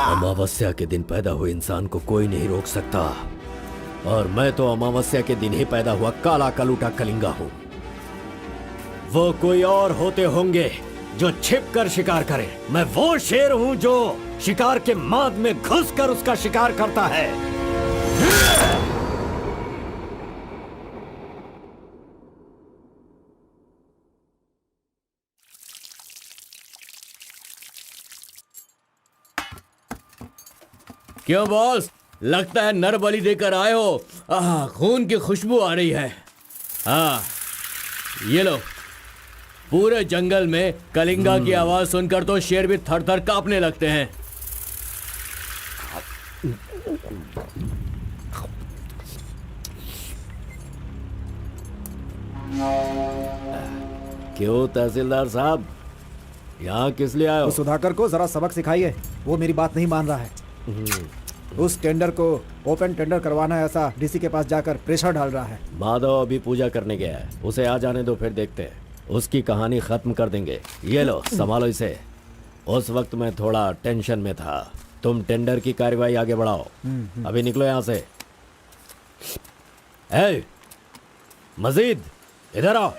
अमावस्या के दिन पैदा हुए इंसान को कोई नहीं रोक सकता, और मैं तो अमावस्या के दिन ही पैदा हुआ काला कलूटा कलिंगा हूं। वो कोई और होते होंगे जो छिप कर शिकार करे, मैं वो शेर हूं जो शिकार के माद में घुसकर उसका शिकार करता है। क्यों बॉस, लगता है नर बलि देकर आए हो। खून की खुशबू आ रही है। हाँ, ये लो। पूरे जंगल में कलिंगा की आवाज सुनकर तो शेर भी थर थर कांपने लगते हैं। क्यों तहसीलदार साहब, यहाँ किस लिए आए हो? सुधाकर को जरा सबक सिखाइए, वो मेरी बात नहीं मान रहा है। उस टेंडर को ओपन टेंडर करवाना है, ऐसा डीसी के पास जाकर प्रेशर डाल रहा है। माधव अभी पूजा करने गया है, उसे आ जाने दो, फिर देखते हैं। उसकी कहानी खत्म कर देंगे। ये लो, संभालो इसे। उस वक्त मैं थोड़ा टेंशन में था। तुम टेंडर की कार्यवाही आगे बढ़ाओ। अभी निकलो यहाँ से। ए, मजीद इधर आओ।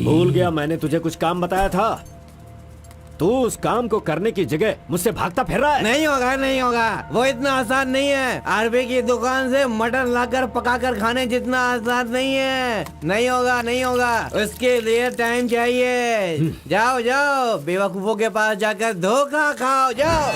भूल गया मैंने तुझे कुछ काम बताया था। तू उस काम को करने की जगह मुझसे भागता फिर रहा है। नहीं होगा, नहीं होगा। वो इतना आसान नहीं है। आरबी की दुकान से मटन लाकर पकाकर खाने जितना आसान नहीं है। नहीं होगा, नहीं होगा। उसके लिए टाइम चाहिए। जाओ जाओ, बेवकूफों के पास जाकर धोखा खाओ। जाओ।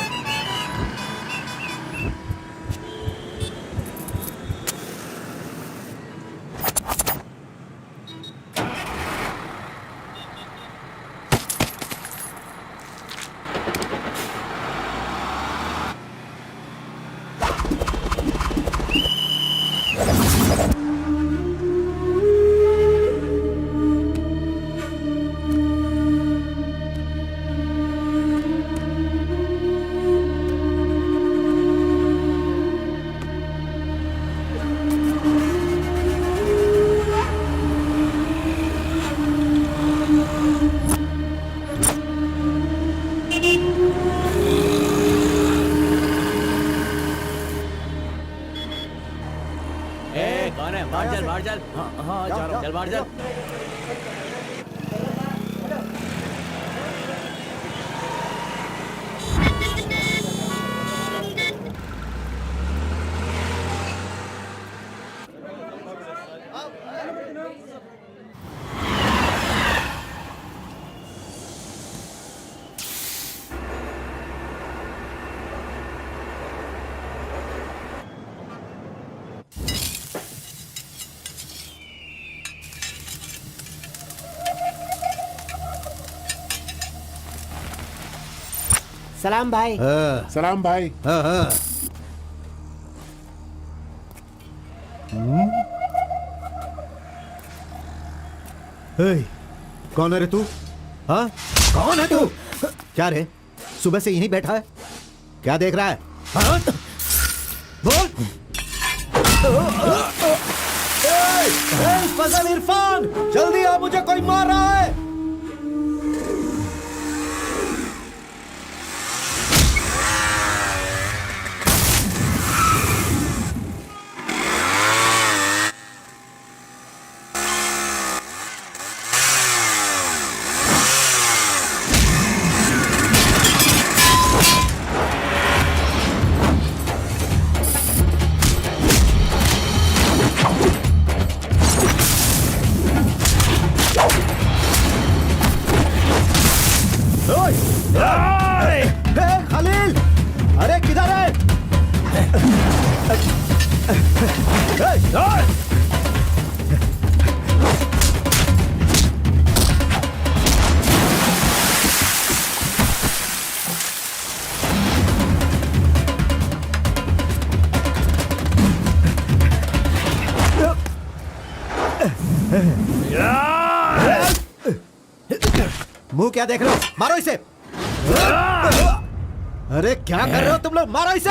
चल बाहर चल। सलाम भाई। सलाम भाई। कौन है रे तू? हाँ, कौन है तू? क्या रे, सुबह से यहीं बैठा है? क्या देख रहा है? हाँ? बोल। फजल इरफान, जल्दी आ, मुझे कोई मार रहा है। मुंह क्या देख रहे हो? मारो इसे। अरे क्या कर रहे हो तुम लोग? मारो इसे।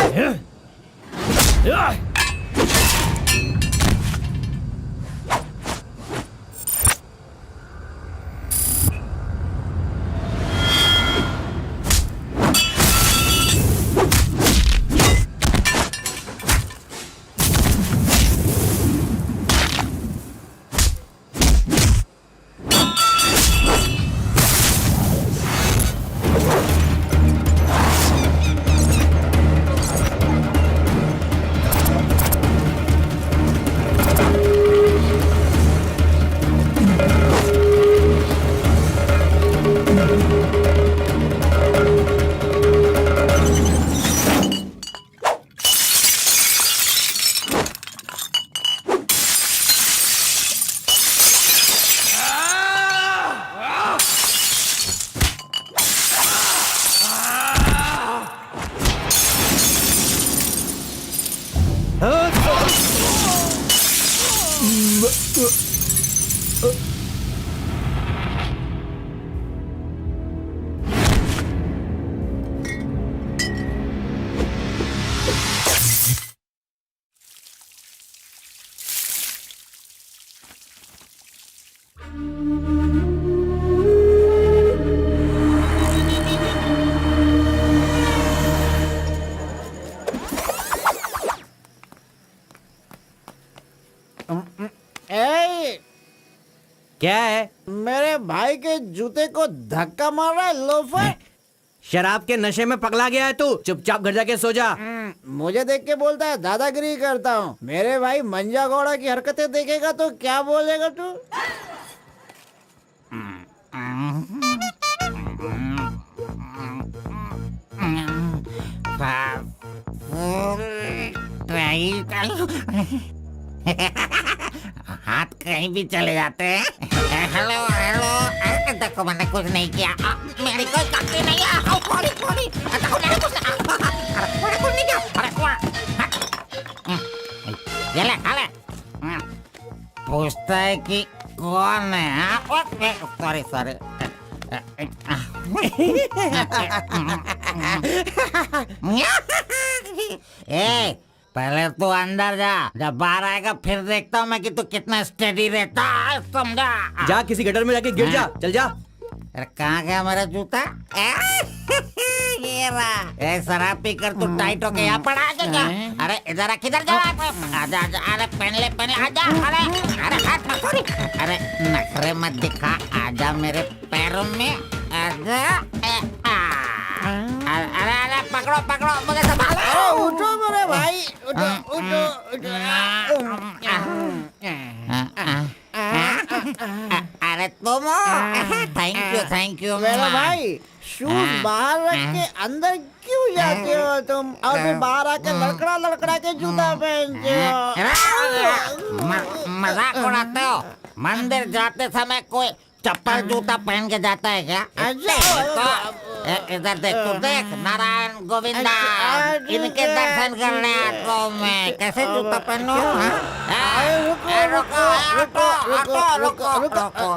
ए, क्या है? मेरे भाई के जूते को धक्का मार रहा है लोफर। शराब के नशे में पगला गया है तू। चुपचाप घर जाके सो जा। मुझे देख के बोलता है दादागिरी करता हूँ। मेरे भाई मंजा गौड़ा की हरकतें देखेगा तो क्या बोलेगा तू? हाथ कहीं भी चले जाते हैं। हेलो हेलो, अरे देखो मैंने कुछ नहीं किया। मेरी कोई गलती नहीं है। सॉरी सॉरी, देखो मैंने कुछ नहीं किया। अरे ये ले खा ले। पूछता है कि कौन है? Sorry sorry. ए, पहले तू अंदर जा, जब बाहर आएगा फिर देखता हूँ मैं कि तू कितना स्टेडी रहता है, समझा? जा किसी गटर में जाके गिर जा। चल जा। अरे कहाँ गया मेरा जूता? ये रहा। ए, शराब पी कर तू टाइट होके यहाँ पड़ा आजा। अरे इधर आ, किधर जा? आजा आजा, अरे पहन ले आजा। अरे हाथ मत छोड़ी। अरे नखरे मत दिखा, आजा मेरे पैरों में आजा। अरे अरे पकड़ो मुझे संभालो। उठो मेरे भाई, उठो उठो उठो। अरे तुम थैंक यू मेरा भाई, शूज बाहर रख के अंदर क्यों जाते हो तुम? और फिर बाहर आके लड़खड़ा के जूता पहनते हो। मजाक उड़ाते हो? मंदिर जाते समय कोई चप्पल जूता पहन के जाता है क्या? तो इधर देख, तू देख, नारायण गोविंदा इनके दर्शन करने आता हूँ मैं। कैसे जूता पहनूं? रुको।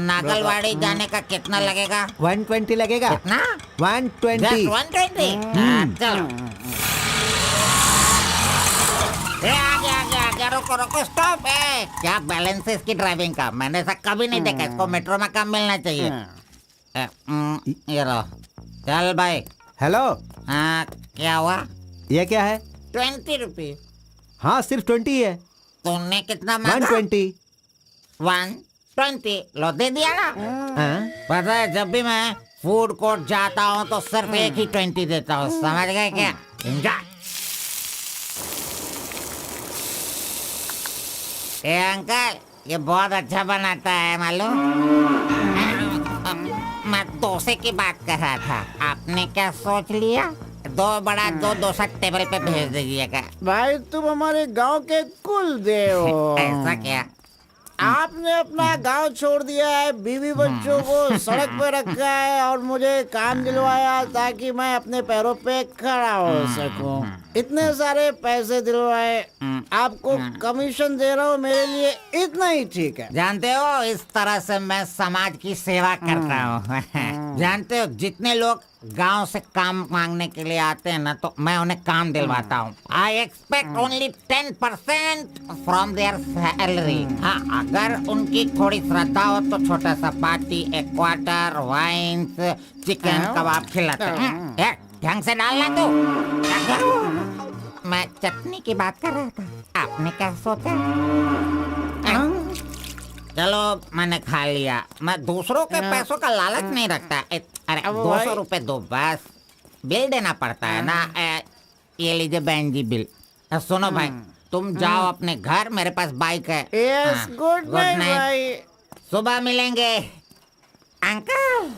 नागलवाड़ी जाने का कितना लगेगा? 120 लगेगा। कितना? 120। 120। चलो। आगे रुको स्टॉप है। क्या बैलेंस है इसकी ड्राइविंग का? मैंने ऐसा कभी नहीं देखा। इसको मेट्रो में काम मिलना चाहिए। ये लो, चल भाई। हेलो, हाँ क्या हुआ? ये क्या है? 20 रुपीज। हाँ सिर्फ 20 है। तुमने कितना मांगा? 120। 120 लो, दे दिया ना। हाँ? पता है, जब भी मैं फूड कोर्ट जाता हूँ तो सिर्फ एक ही 20 देता हूँ, समझ गए क्या? एंजॉय। ए अंकल, ये बहुत अच्छा बनाता है मालूम। मैं डोसे की बात कर रहा था। आपने क्या सोच लिया? 2 बड़ा 2 डोसा टेबल पे भेज दीजिएगा। भाई तुम हमारे गांव के कुल देव हो। ऐसा क्या? आपने अपना गांव छोड़ दिया है, बीवी बच्चों को सड़क पे रखा है और मुझे काम दिलवाया ताकि मैं अपने पैरों पे खड़ा हो सकूं। इतने सारे पैसे दिलवाए, आपको कमीशन दे रहा हूँ, मेरे लिए इतना ही ठीक है। जानते हो, इस तरह से मैं समाज की सेवा करता हूँ। जानते हो, जितने लोग गांव से काम मांगने के लिए आते हैं ना, तो मैं उन्हें काम दिलवाता हूँ। I expect only 10% from there salary. हाँ, अगर उनकी थोड़ी श्रद्धा हो तो छोटा सा पार्टी, एक क्वार्टर, वाइन्स, चिकन कबाब खिलाते हैं। ढंग से डालना तू। मैं चटनी की बात कर रहा था, आपने क्या सोचा? चलो, मैंने खा लिया। मैं दूसरों के पैसों का लालच नहीं रखता। अरे 200 रुपए दो बस, बिल देना पड़ता है ना। ये लीजिए बहन जी बिल। सुनो भाई, तुम जाओ अपने घर, मेरे पास बाइक है। यस, गुड नाइट भाई। सुबह मिलेंगे। अंकल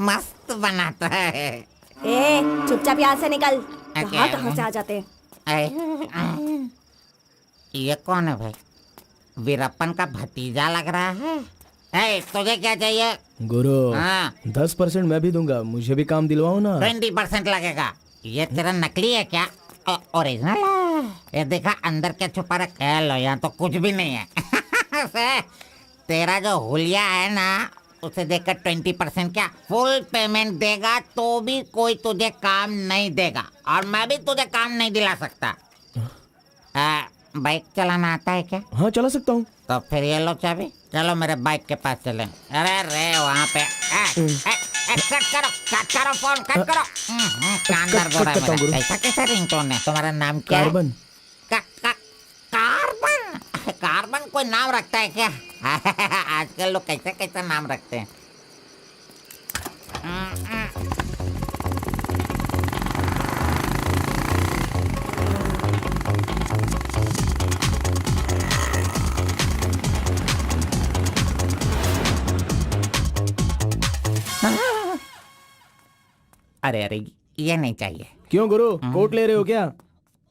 मस्त बनाता है। ए, चुपचाप यहाँ से निकल। क्या? कहाँ से आ जाते हैं? ये कौन है भाई? वीरप्पन का भतीजा लग रहा है। तुझे क्या चाहिए? गुरु, हाँ। 10% मैं भी दूंगा, मुझे भी काम दिलवाओ ना। 20% लगेगा। ये तेरा नकली है क्या? ओरिजिनल है। ये देखा अंदर क्या छुपा रखा है? लो, यहाँ तो कुछ भी नहीं है। तेरा जो हुलिया है ना, उसे देखकर 20% क्या, फुल पेमेंट देगा तो भी कोई तुझे काम नहीं देगा, और मैं भी तुझे काम नहीं दिला सकता। बाइक चलाना आता है क्या? हाँ, चला सकता हूँ। तो फिर ये लो चाबी, चलो मेरे बाइक के पास चले। अरे रे वहाँ पे कट करो फोन, कट करो। कान दर्द हो रहा है मेरा। कैसा कैसा रिंगटोन है? तुम्हारा नाम क्या है? कार्बन। कार्बन? कार्बन कोई नाम रखता है क्या? आजकल लोग कैसा कैसा नाम रखते हैं। अरे अरे, ये नहीं चाहिए। क्यों गुरु, कोट ले रहे हो क्या?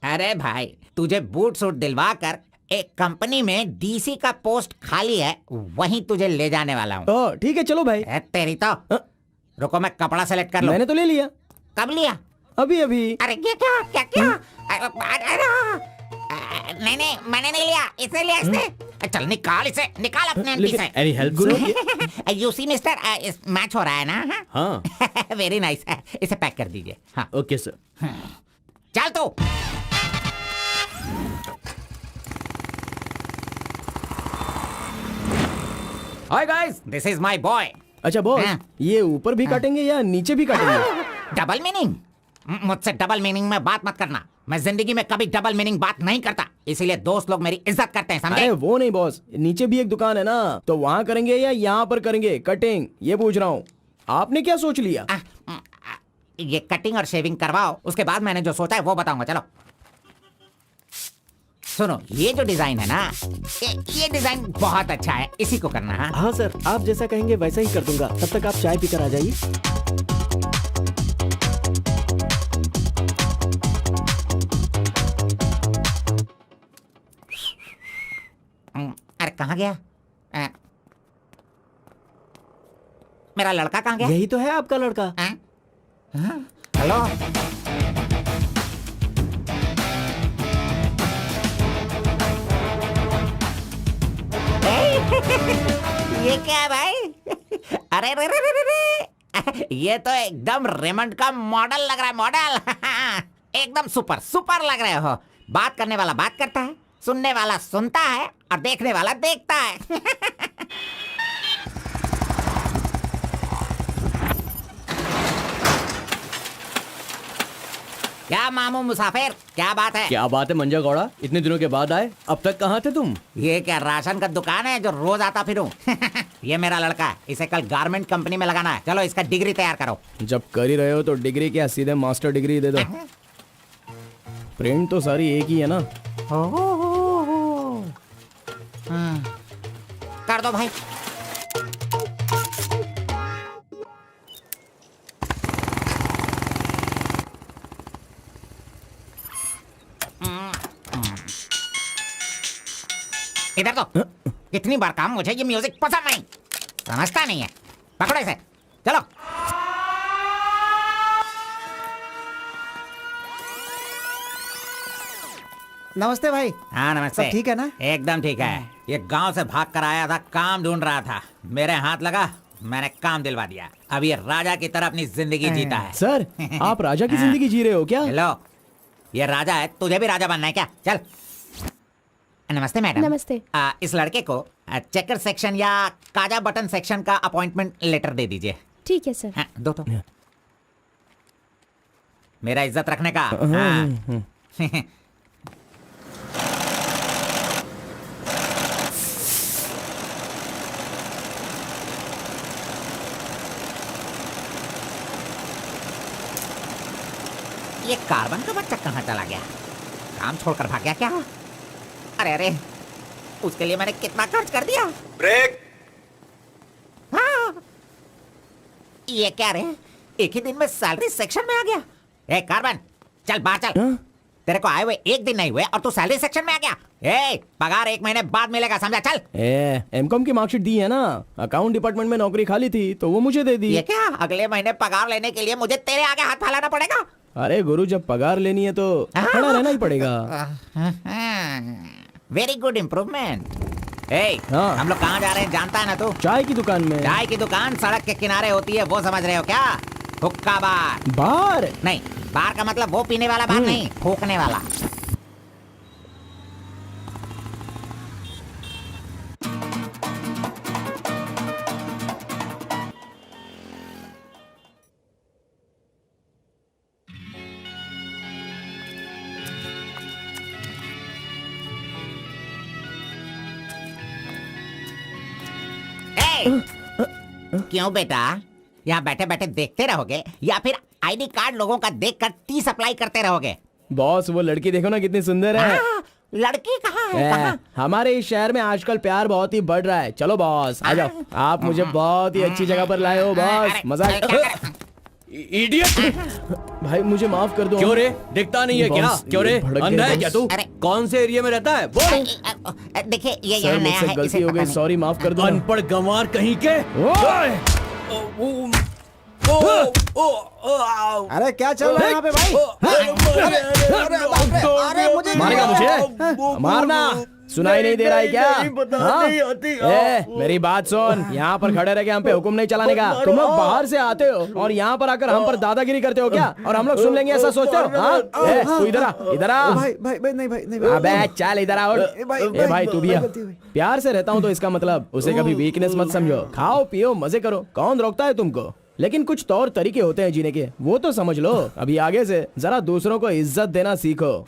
अरे भाई, तुझे बूट सूट दिलवा कर एक कंपनी में डीसी का पोस्ट खाली है, वहीं तुझे ले जाने वाला हूँ। तो ठीक है, चलो भाई। तेरी तो। रुको, मैं कपड़ा सेलेक्ट कर लूं। मैंने तो ले लिया। कब लिया? अभी अभी। अरे ये क्या क्या क्या? नहीं नहीं, मैंने नहीं लिया, इसे लिया इसने। चल निकाल इसे, निकाल अपने एमपी से। Any help Guru? You see mister, match हो रहा है ना? हाँ। Very nice. इसे पैक कर दीजिए। हाँ, ओके सर। चल तू। Hi guys, this is my boy. अच्छा बॉस, हाँ। ये ऊपर भी काटेंगे या नीचे भी काटेंगे? Double meaning? मुझसे डबल मीनिंग में बात मत करना। मैं जिंदगी में कभी डबल मीनिंग बात नहीं करता, इसीलिए दोस्त लोग मेरी इज्जत करते हैं, समझे? अरे वो नहीं बॉस, नीचे भी एक दुकान है ना, तो वहाँ करेंगे या यहाँ पर करेंगे कटिंग, ये पूछ रहा हूँ। आपने क्या सोच लिया? ये कटिंग और शेविंग करवाओ, उसके बाद मैंने जो सोचा है वो बताऊंगा। चलो सुनो, ये जो डिजाइन है ना, ये डिजाइन बहुत अच्छा है, इसी को करना है। हाँ सर, आप जैसा कहेंगे वैसा ही कर दूंगा। तब तक आप चाय पीकर आ जाइए। अरे कहाँ गया? मेरा लड़का कहाँ गया? यही तो है आपका लड़का। हेलो, ये क्या है भाई? अरे रे रे रे रे, ये तो एकदम रेमंड का मॉडल लग रहा है, मॉडल। एकदम सुपर सुपर लग रहे हो। बात करने वाला बात करता है, सुनने वाला सुनता है, और देखने वाला देखता है। क्या मामू मुसाफिर, क्या बात है? क्या बात है मंजा गौड़ा, इतने दिनों के बाद आए। अब तक कहाँ थे तुम? ये क्या राशन का दुकान है जो रोज आता फिरूं? ये मेरा लड़का है, इसे कल गारमेंट कंपनी में लगाना है। चलो इसका डिग्री तैयार करो। जब कर ही रहे हो तो डिग्री क्या, सीधे मास्टर डिग्री दे दो। प्रिंट तो सारी एक ही है ना। कर दो भाई। इधर तो। कितनी बार कहा मुझे ये म्यूजिक पसंद नहीं, समझता नहीं है। पकड़ो इसे, चलो। नमस्ते भाई। हाँ नमस्ते। सब ठीक है ना? एकदम ठीक है। ये गांव से भाग कर आया था, काम ढूंढ रहा था, मेरे हाथ लगा, मैंने काम दिलवा दिया। अब ये राजा की तरह अपनी जिंदगी जीता है। सर, आप राजा की जिंदगी जी रहे हो क्या? हेलो, ये राजा है, तुझे भी राजा बनना है क्या? चल। नमस्ते मैडम। नमस्ते। इस लड़के को चेकर सेक्शन या काजा बटन सेक्शन का अपॉइंटमेंट लेटर दे दीजिए। ठीक है सर। हाँ, दो तो। मेरा इज्जत रखने का। हाँ। ये कार्बन का बच्चा कहाँ चला गया? काम छोड़कर भाग गया क्या? अरे अरे, उसके लिए मैंने कितना खर्च कर दिया। ब्रेक। हाँ। ये क्या रे, एक ही दिन में सैलरी सेक्शन में आ गया। ए कार्बन, चल बाहर चल। तेरे को आए हुए एक दिन नहीं हुए और तू सैलरी सेक्शन में आ गया। ए, पगार 1 महीने बाद मिलेगा, समझा? चल। एमकॉम की मार्कशीट दी है ना, अकाउंट डिपार्टमेंट में नौकरी खाली थी तो वो मुझे दे दी। ये क्या, अगले महीने पगार लेने के लिए मुझे तेरे आगे हाथ फैलाना पड़ेगा? अरे गुरु, जब पगार लेनी है तो खड़ा रहना ही पड़ेगा। Very good improvement. ए, हाँ। हम लोग कहाँ जा रहे हैं जानता है ना तू? चाय की दुकान में। चाय की दुकान सड़क के किनारे होती है, वो समझ रहे हो क्या? हुक्का बार। बार? नहीं, बार का मतलब वो पीने वाला बार नहीं, फूकने वाला। क्यों बेटा, यहाँ बैठे बैठे देखते रहोगे या फिर आईडी कार्ड लोगों का देखकर टी सप्लाई करते रहोगे? बॉस, वो लड़की देखो ना कितनी सुंदर है। लड़की कहाँ है? कहाँ? हमारे इस शहर में आजकल प्यार बहुत ही बढ़ रहा है। चलो बॉस, आ जाओ। आप मुझे बहुत ही अच्छी जगह पर लाए हो बॉस। मजा इडियट! भाई मुझे माफ कर दो। क्यों रे, दिखता नहीं है क्या? बॉस, क्यों रे, भड़क गए अंधा है बॉस। क्या तू? अरे। कौन से एरिया में रहता है बोल? देखिए ये सर, यहाँ नया मुझसे है, गलती इसे हो पता गई, नहीं। सॉरी, माफ कर दो। अनपढ़ गंवार कहीं के। अरे क्या चल रहा है यहाँ पे भाई? अरे मुझे मारेगा मुझे? मारना सुनाई नहीं दे रहा है क्या? हाँ? मेरी बात सुन, यहाँ पर खड़े रह के हम पे हुक्म नहीं चलाने का। तुम लोग बाहर से आते हो और यहाँ पर आकर हम पर दादागिरी करते हो क्या? और हम लोग सुन लेंगे ऐसा सोचते हो? हाँ? तू इधर आ, इधर आ। भाई भाई भाई नहीं भाई नहीं। अबे चल इधर आओ। ए भाई तू भी आ। प्यार से रहता हूँ तो इसका मतलब उसे कभी वीकनेस मत समझो। खाओ पियो मजे करो, कौन रोकता है तुमको? लेकिन कुछ तौर तरीके होते हैं जीने के, वो तो समझ लो। अभी आगे से जरा दूसरों को इज्जत देना सीखो।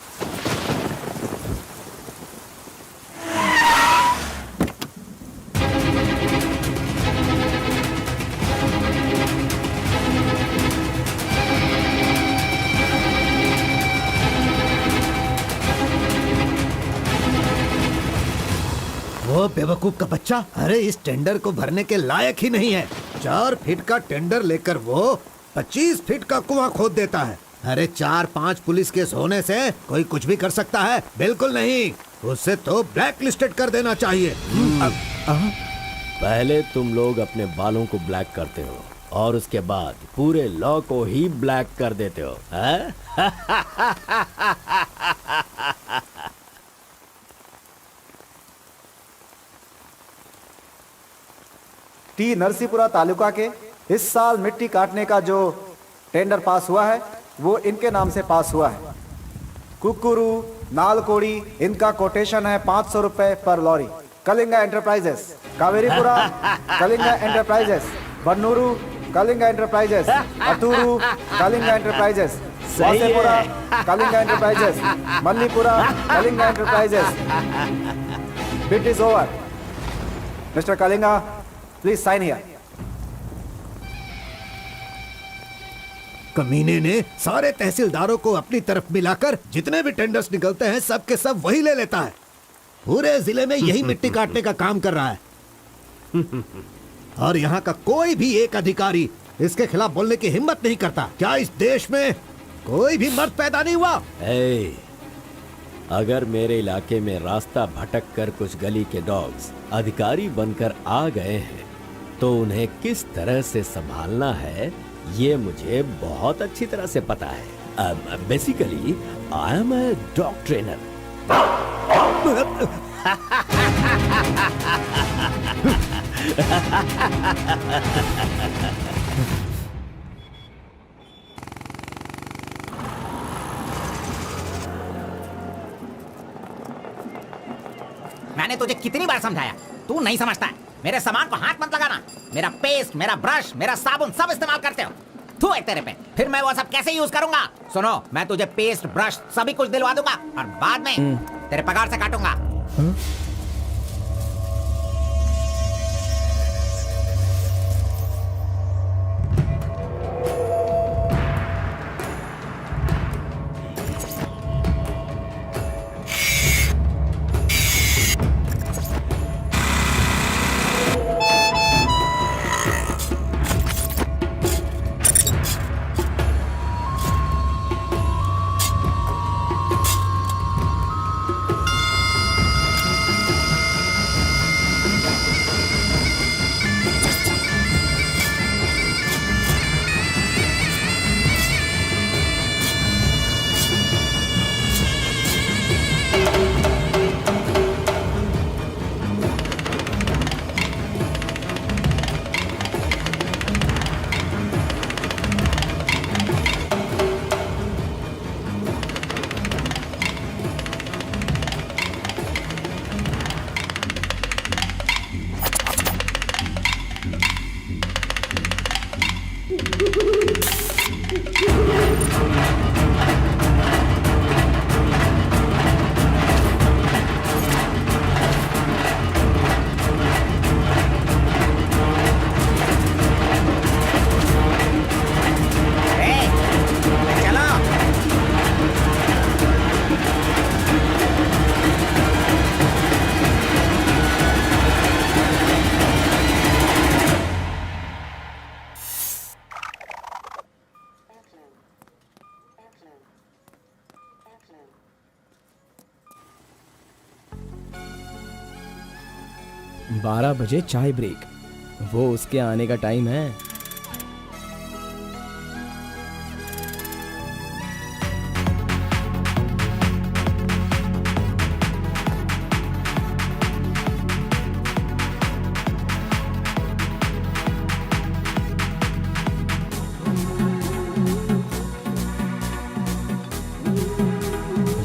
वो बेवकूफ का बच्चा, अरे इस टेंडर को भरने के लायक ही नहीं है। 4 फीट का टेंडर लेकर वो 25 फीट का कुआं खोद देता है। अरे 4-5 पुलिस केस होने से कोई कुछ भी कर सकता है? बिल्कुल नहीं, उसे तो ब्लैक लिस्टेड कर देना चाहिए। पहले तुम लोग अपने बालों को ब्लैक करते हो और उसके बाद पूरे लॉ को ही ब्लैक कर देते हो, हैं? टी नरसीपुरा तालुका के इस साल मिट्टी काटने का जो टेंडर पास हुआ है वो इनके नाम से पास हुआ है। कुकुरू, नालकोड़ी, इनका कोटेशन है 500 रुपए पर lorry. Kalinga enterprises, Kaveripura Kalinga enterprises, Bannuru Kalinga enterprises, Aturu Kalinga enterprises, Vasepura Kalinga enterprises, Mallipura Kalinga enterprises. Bit is over. Mr Kalinga, please sign here. कमीने ने सारे तहसीलदारों को अपनी तरफ मिलाकर जितने भी टेंडर्स निकलते हैं सब के सब वही ले लेता है। पूरे जिले में यही मिट्टी काटने का काम कर रहा है। और यहाँ का कोई भी एक अधिकारी इसके खिलाफ बोलने की हिम्मत नहीं करता। क्या इस देश में कोई भी मर्द पैदा नहीं हुआ? अगर मेरे इलाके में रास्ता भटक कर कुछ गली के डॉग्स अधिकारी बनकर आ गए हैं तो उन्हें किस तरह से संभालना है ये मुझे बहुत अच्छी तरह से पता है। Basically I am a dog trainer. मैंने तुझे कितनी बार समझाया, तू नहीं समझता है। मेरे सामान को हाथ मत लगाना। मेरा पेस्ट, मेरा ब्रश, मेरा साबुन सब इस्तेमाल करते हो। तू है तेरे पे, फिर मैं वो सब कैसे यूज करूंगा? सुनो, मैं तुझे पेस्ट, ब्रश सभी कुछ दिलवा दूंगा और बाद में तेरे पगार से काटूंगा। बारह बजे चाय ब्रेक, वो उसके आने का टाइम है।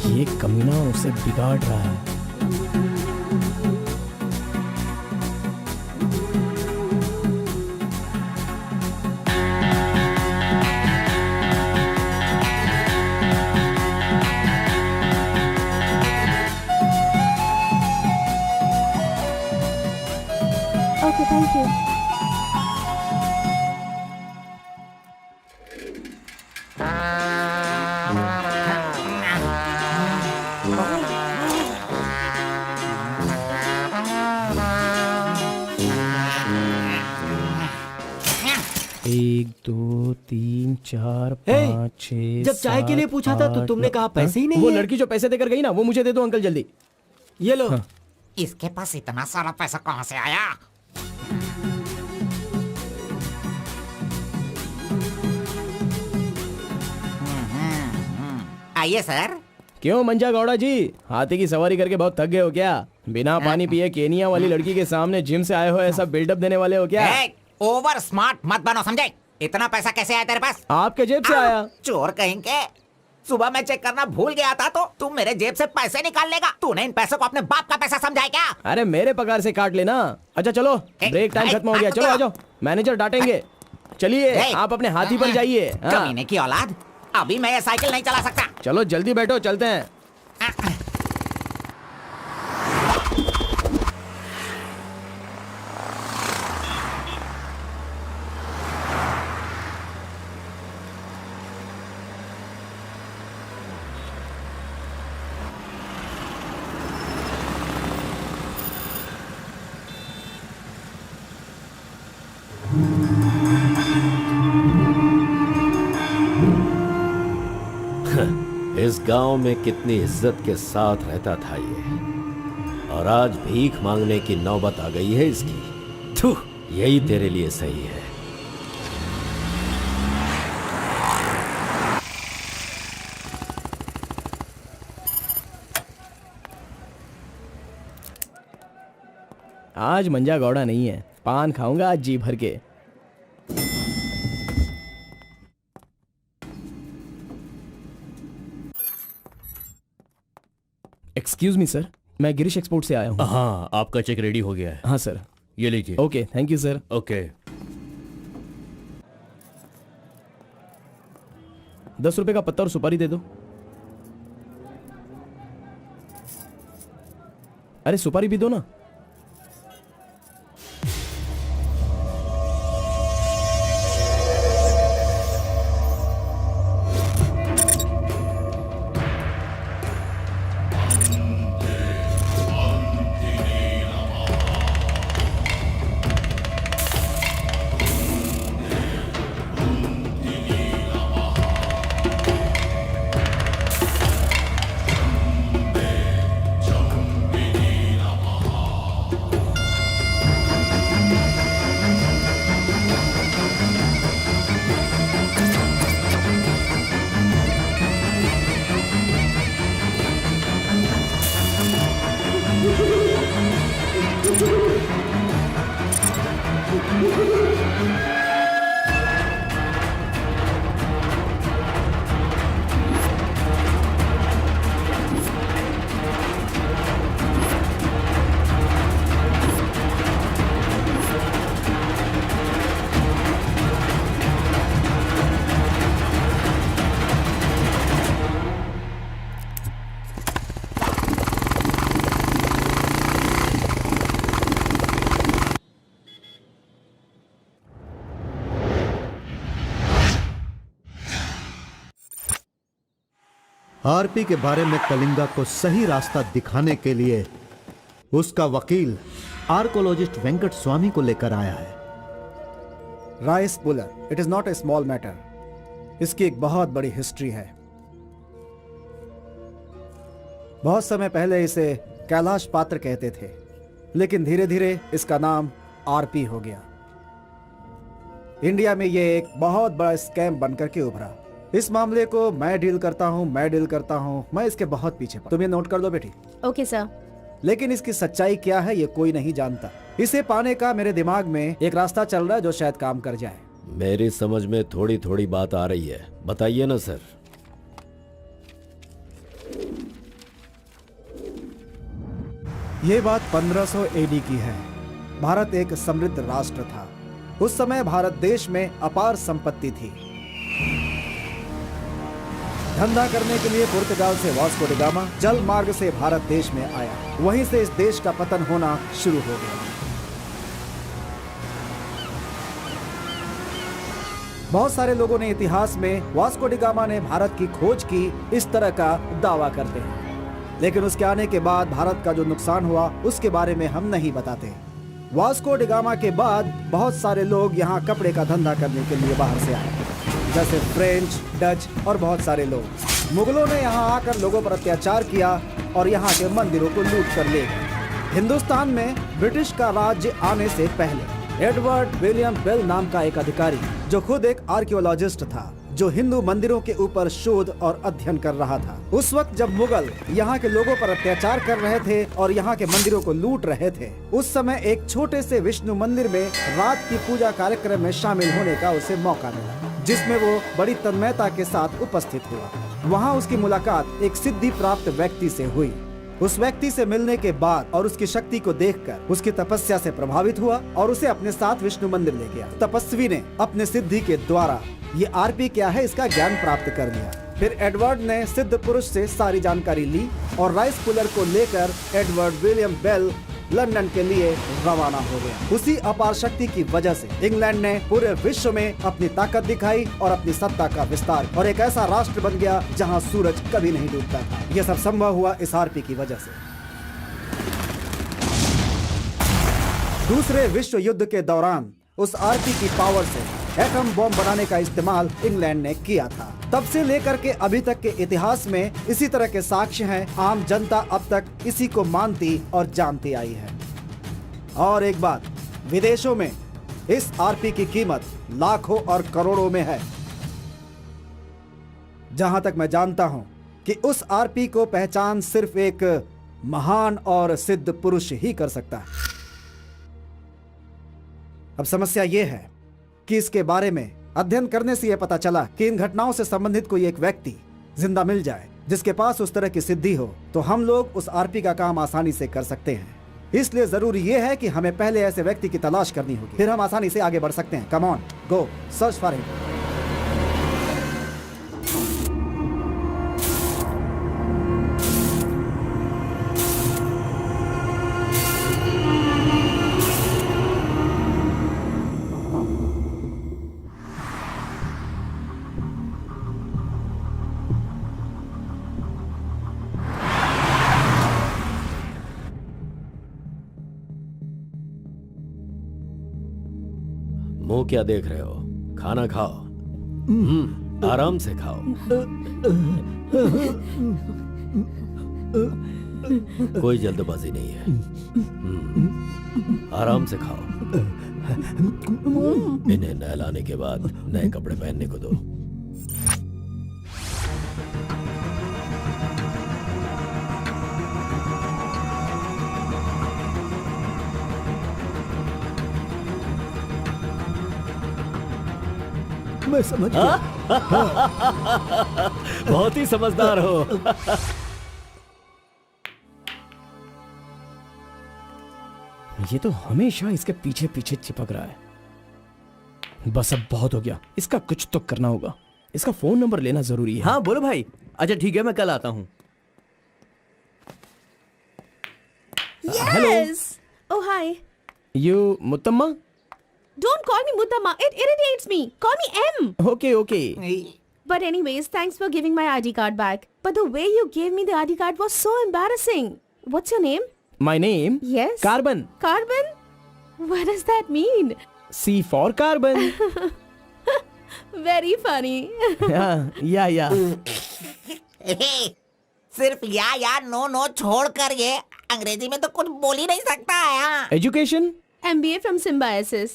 ये कमीना उसे बिगाड़ रहा है। Okay, thank you. एक, दो, तीन, चार, पाँच, छः, जब चाय के लिए पूछा था तो तुमने कहा पैसे ही नहीं वो है। लड़की जो पैसे देकर गई ना, वो मुझे दे दो अंकल जल्दी। ये लो। इसके पास इतना सारा पैसा कहाँ से आया? आइए सर। क्यों मंजा गौड़ा जी, हाथी की सवारी करके बहुत थक गए हो क्या? बिना पानी पिए केनिया वाली लड़की के सामने जिम से आए हो, ऐसा बिल्डअप देने वाले हो क्या? ओवर स्मार्ट मत बनो, समझे? इतना पैसा कैसे आया तेरे पास? आपके जेब से आया। चोर कहेंगे। सुबह मैं चेक करना भूल गया था तो तुम मेरे जेब से पैसे निकाल लेगा। तूने इन पैसों को अपने बाप का पैसा समझा है क्या? अरे मेरे पगार से काट लेना। अच्छा चलो, ब्रेक टाइम खत्म हो गया, चलो आ जाओ, मैनेजर डांटेंगे। चलिए आप अपने हाथी पर जाइए। कमीने की औलाद, अभी मैं ये साइकिल नहीं चला सकता। चलो जल्दी बैठो, चलते हैं। इस गांव में कितनी इज्जत के साथ रहता था ये, और आज भीख मांगने की नौबत आ गई है इसकी। थू, यही तेरे लिए सही है। आज मंजा गौड़ा नहीं है, पान खाऊंगा आज जी भर के। एक्सक्यूज मी सर, मैं गिरीश एक्सपोर्ट से आया हूँ। हाँ, आपका चेक रेडी हो गया है। हाँ सर। ये लीजिए। Okay, thank you sir. Okay. 10 रुपए का पत्ता और सुपारी दे दो। अरे सुपारी भी दो ना। आरपी के बारे में कलिंगा को सही रास्ता दिखाने के लिए उसका वकील आर्कोलॉजिस्ट वेंकट स्वामी को लेकर आया है। Rice puller, it is not a small matter. इसकी एक बहुत बड़ी हिस्ट्री है। बहुत समय पहले इसे कैलाश पात्र कहते थे, लेकिन धीरे धीरे इसका नाम आरपी हो गया। इंडिया में यह एक बहुत बड़ा स्कैम बनकर के उभरा। इस मामले को मैं डील करता हूँ, मैं इसके बहुत पीछे तुम ये नोट कर दो बेटी। Okay sir. लेकिन इसकी सच्चाई क्या है ये कोई नहीं जानता। इसे पाने का मेरे दिमाग में एक रास्ता चल रहा है जो शायद काम कर जाए। मेरी समझ में थोड़ी थोड़ी बात आ रही है, बताइए ना सर। ये बात 1500 एडी की है। भारत एक समृद्ध राष्ट्र था। उस समय भारत देश में अपार संपत्ति थी। धंधा करने के लिए पुर्तगाल से वास्को डी गामा जल मार्ग से भारत देश में आया। वहीं से इस देश का पतन होना शुरू हो गया। बहुत सारे लोगों ने इतिहास में वास्को डी गामा ने भारत की खोज की इस तरह का दावा करते हैं, लेकिन उसके आने के बाद भारत का जो नुकसान हुआ उसके बारे में हम नहीं बताते। वास्को डी गामा के बाद बहुत सारे लोग यहाँ कपड़े का धंधा करने के लिए बाहर से आए, जैसे फ्रेंच, डच और बहुत सारे लोग। मुगलों ने यहाँ आकर लोगों पर अत्याचार किया और यहाँ के मंदिरों को लूट कर ले गए। हिंदुस्तान में ब्रिटिश का राज्य आने से पहले एडवर्ड विलियम बेल नाम का एक अधिकारी, जो खुद एक आर्कियोलॉजिस्ट था, जो हिंदू मंदिरों के ऊपर शोध और अध्ययन कर रहा था। उस वक्त जब मुगल यहाँ के लोगों पर अत्याचार कर रहे थे और यहाँ के मंदिरों को लूट रहे थे, उस समय एक छोटे से विष्णु मंदिर में रात की पूजा कार्यक्रम में शामिल होने का उसे मौका मिला, जिसमें वो बड़ी तन्मयता के साथ उपस्थित हुआ। वहाँ उसकी मुलाकात एक सिद्धि प्राप्त व्यक्ति से हुई। उस व्यक्ति से मिलने के बाद और उसकी शक्ति को देखकर उसकी तपस्या से प्रभावित हुआ और उसे अपने साथ विष्णु मंदिर ले गया। तपस्वी ने अपने सिद्धि के द्वारा ये आरपी क्या है इसका ज्ञान प्राप्त कर लिया। फिर एडवर्ड ने सिद्ध पुरुष से सारी जानकारी ली और राइस पुलर को लेकर एडवर्ड विलियम बेल लंदन के लिए रवाना हो गया। उसी अपार शक्ति की वजह से इंग्लैंड ने पूरे विश्व में अपनी ताकत दिखाई और अपनी सत्ता का विस्तार, और एक ऐसा राष्ट्र बन गया जहां सूरज कभी नहीं डूबता था। यह सब संभव हुआ इस आरपी की वजह से। दूसरे विश्व युद्ध के दौरान उस आरपी की पावर से एटम बॉम्ब बनाने का इस्तेमाल इंग्लैंड ने किया था। तब से लेकर के अभी तक के इतिहास में इसी तरह के साक्ष्य हैं। आम जनता अब तक इसी को मानती और जानती आई है। और एक बात, विदेशों में इस आरपी की कीमत लाखों और करोड़ों में है। जहां तक मैं जानता हूं कि उस आरपी को पहचान सिर्फ एक महान और सिद्ध पुरुष ही कर सकता है। अब समस्या यह है कि इसके बारे में अध्ययन करने से यह पता चला कि इन घटनाओं से संबंधित कोई एक व्यक्ति जिंदा मिल जाए जिसके पास उस तरह की सिद्धि हो, तो हम लोग उस आरपी का काम आसानी से कर सकते हैं। इसलिए जरूरी यह है कि हमें पहले ऐसे व्यक्ति की तलाश करनी होगी, फिर हम आसानी से आगे बढ़ सकते हैं। Come on, go search for him. मुंह क्या देख रहे हो? खाना खाओ। आराम से खाओ। कोई जल्दबाजी नहीं है। आराम से खाओ। इन्हें नहलाने के बाद नए कपड़े पहनने को दो। मैं समझ गया। बहुत ही समझदार हो। ये तो हमेशा इसके पीछे पीछे चिपक रहा है। बस अब बहुत हो गया, इसका कुछ तो करना होगा। इसका फोन नंबर लेना जरूरी है। हाँ बोलो भाई। अच्छा ठीक है, मैं कल आता हूँ। Yes. Oh hi. You Muttamma? Don't call me Muttama. It irritates me. Call me M. Okay okay. But anyways, thanks for giving my ID card back. But the way you gave me the ID card was so embarrassing. What's your name? My name? Yes. Carbon. Carbon? What does that mean? C for Carbon. Very funny. या सिर्फ या no छोड़ कर ये अंग्रेजी में तो कुछ बोल ही नहीं सकता है। Education? MBA from Symbiosis.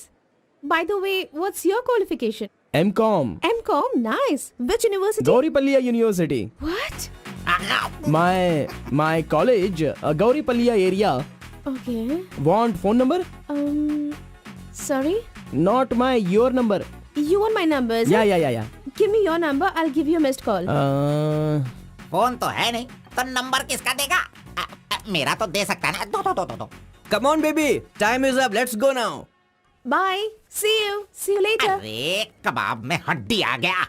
By the way, what's your qualification? M.Com. M.Com? Nice. Which university? Gowripalya university. What? My college, Gauripalliya area. Okay. Want phone number? Sorry? Not your number. You want my number? is it? Yeah. Give me your number. I'll give you a missed call. Phone तो है नहीं, तो number किसका देगा? मेरा तो दे सकता है ना। दो। Come on baby, time is up. Let's go now. Bye. See you. See you later. अरे कबाब में हड्डी आ गया।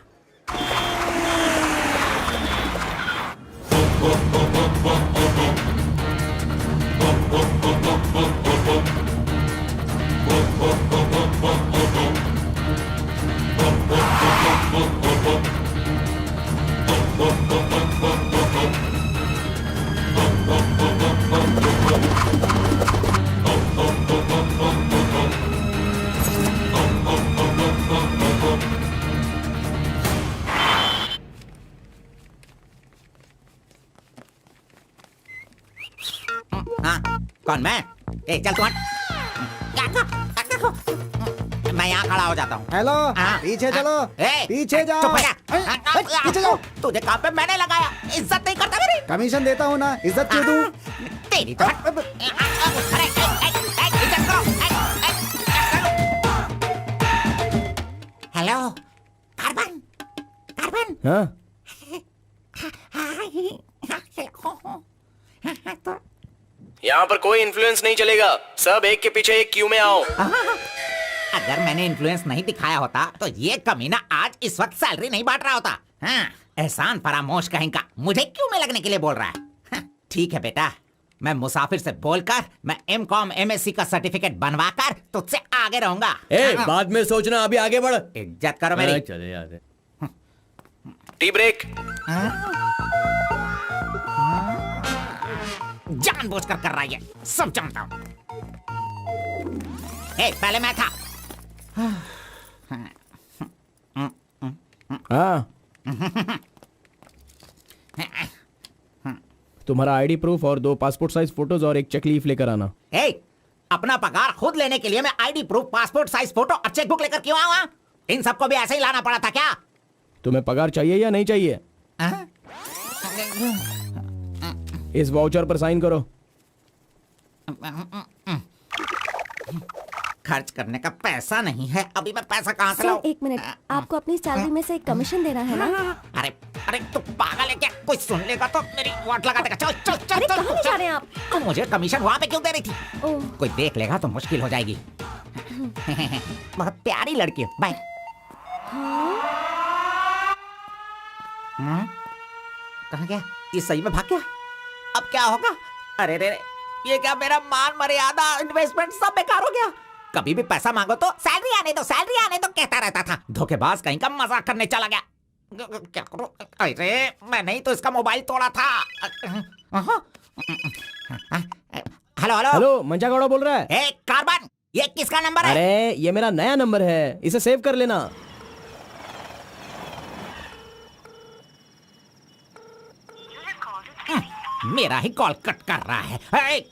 हाँ, कौन मैं? ए चल तू हट। मैं यहाँ खड़ा हो जाता हूँ। हेलो, हाँ, पीछे चलो। ए, पीछे जाओ। चुप हो जा। पीछे जाओ। तुझे काम पे मैंने लगाया, इज्जत नहीं करता मेरी। कमीशन देता हूँ ना, इज्जत क्यों दूं? तेरी तो हट। अरे, इज्जत करो। Hello, carbon. हाँ? यहाँ पर कोई इन्फ्लुएंस नहीं चलेगा। सब एक के पीछे एक क्यू में आओ। अगर मैंने इन्फ्लुएंस नहीं दिखाया होता तो ये कमीना आज इस वक्त सैलरी नहीं बांट रहा होता। हाँ, एहसान फरामोश कहेंगा, मुझे क्यों में लगने के लिए बोल रहा है? हाँ, ठीक है बेटा, मैं मुसाफिर से बोलकर मैं M.Com MSc का सर्टिफिकेट बनवाकर तुझसे आगे रहूंगा। बाद में सोचना, अभी आगे बढ़। इज्जत करो मेरी। चले यार। Tea break. जानबूझकर कर रहा है, सब जानता हूँ। पहले मैं था। हाँ, तुम्हारा आईडी प्रूफ और 2 पासपोर्ट साइज फोटोज और एक चेक लीफ लेकर आना। ए, अपना पगार खुद लेने के लिए मैं ID proof, passport size photo और चेकबुक लेकर क्यों आऊं? इन सबको भी ऐसे ही लाना पड़ा था क्या? तुम्हें पगार चाहिए या नहीं चाहिए? इस वाउचर पर साइन करो। खर्च करने का पैसा नहीं है, अभी मैं पैसा कहाँ से सर लाऊं? 1 मिनट, आपको अपनी सैलरी में से एक कमीशन देना है ना? अरे अरे तू पागल है क्या? कोई सुन लेगा तो मेरी वाट लगा देगा। चल चल चल अरे चल, कहाँ ले जा रहे हैं आप? तू मुझे कमीशन वहाँ पे क्यों दे रही थी? ओह, कोई देख लेगा तो मुश्किल हो जाएगी। बहुत प्यारी लड़की है। बाय। कहाँ गया? ये सही में भाग गया? अब क्या होगा? अरे रे रे, ये क्या मेरा मान मर्यादा इन्वेस्टमेंट सब बेकार हो गया। कभी भी पैसा मांगो तो सैलरी आने दो, सैलरी आने दो कहता रहता था। धोखेबाज कहीं का मजाक करने चला गया। क्या करूं? अरे मैंने ही तो इसका मोबाइल तोड़ा था। हेलो हेलो हेलो, मंजा गौड़ा बोल रहा है। ए कार्बन, ये किसका नंबर है? अरे ये मेरा नया नंबर है, इसे सेव कर लेना। मेरा ही कॉल कट कर रहा है। अरे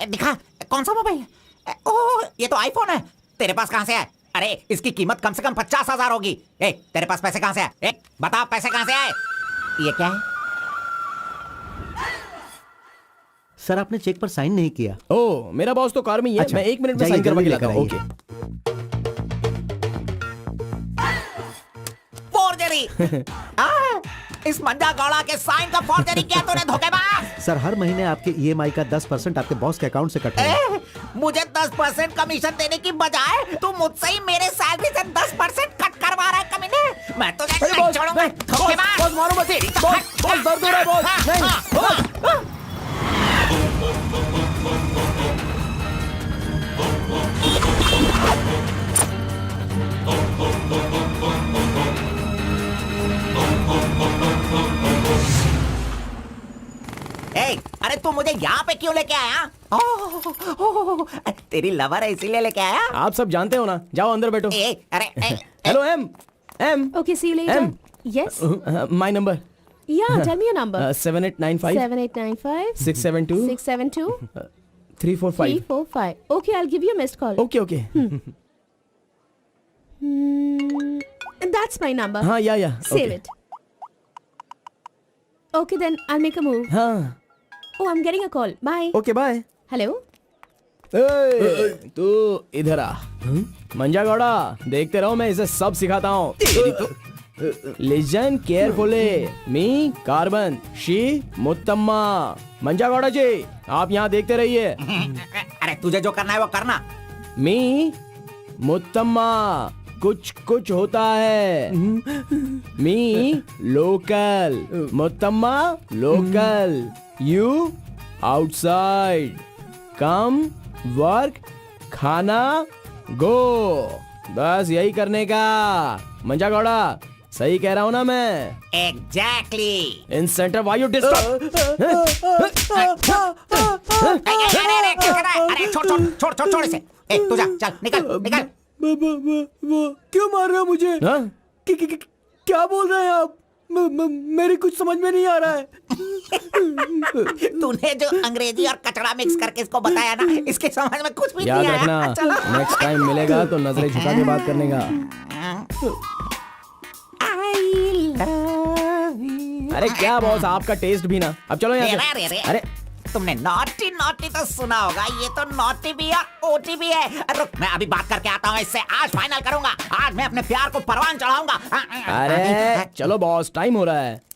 दिखा, कौन सा मोबाइल है? ओह, ये तो आईफोन है। तेरे पास कहाँ से है? अरे इसकी कीमत कम से कम 50,000 होगी। तेरे पास पैसे कहाँ से आए? बता, पैसे कहाँ से आए? ये क्या है? सर आपने चेक पर साइन नहीं किया। ओ, मेरा बॉस तो कार में ही है। अच्छा, मैं 1 मिनट में जाइए, साइन करवा के जल्दी लाता हूँ। लेकर ओके। फोर्जरी। इस मंजा गौड़ा के साइन का फोर्जरी किया तूने, धोखेबाज। सर हर महीने आपके ईएमआई का 10% आपके बॉस के अकाउंट से कट होगा। मुझे 10% कमीशन देने की बजाय तू मुझसे ही मेरे सैलरी से 10% कट करवा रहा है कमीने। मैं तो नहीं छोड़ूंगा। धोखेबाज। बॉस मारो मत। बॉस दर्द हो रहा है बॉस। नहीं। अरे तू मुझे यहाँ पे क्यों लेके आया? तेरी लवर है इसीलिए लेके आया? आप सब जानते हो ना, जाओ अंदर बैठो। अरे hello M. Okay, see you later. M. Yes. My number Yeah, tell me your number. 7895 7895 672 672 345। 345. Okay, I'll give you a missed call. Okay okay. That's my number. हाँ या Save it. Okay, then I'll make a move. हाँ Oh, I'm getting a call. Bye. Okay bye. Hello? तू इधर आ। मंजा गौड़ा, देखते रहो, मैं इसे सब सिखाता हूँ। Listen carefully. Me carbon, she Muttamma. Manja Gowda ji, आप यहाँ देखते रहिए। अरे तुझे जो करना है वो करना। मी मुत्तम्मा, कुछ कुछ होता है। Me local, Muttamma local, you outside. Come, work, खाना, गो। बस यही करने का। मंजा गौड़ा, सही कह रहा हूँ ना मैं? Exactly. In centre why you disturb. अरे छोड़ इसे। तू जा, चल निकल निकल। क्यों मार रहे हो मुझे? क्या बोल रहे हैं आप? मेरी कुछ समझ में नहीं आ रहा है। तूने जो अंग्रेजी और कचड़ा मिक्स करके इसको बताया ना, इसके समझ में कुछ भी याद नहीं रखना, आया। चलो। नेक्स्ट टाइम मिलेगा तो नजरें झुका के बात करने का। अरे क्या बॉस, आपका टेस्ट भी ना। अब चलो यहाँ से। अरे तुमने नॉटी नॉटी तो सुना होगा, ये तो नॉटी भी है, ओटी भी है। रुक, मैं अभी बात करके आता हूँ इससे। आज फाइनल करूंगा। आज मैं अपने प्यार को परवान चढ़ाऊंगा। अरे चलो बॉस, टाइम हो रहा है।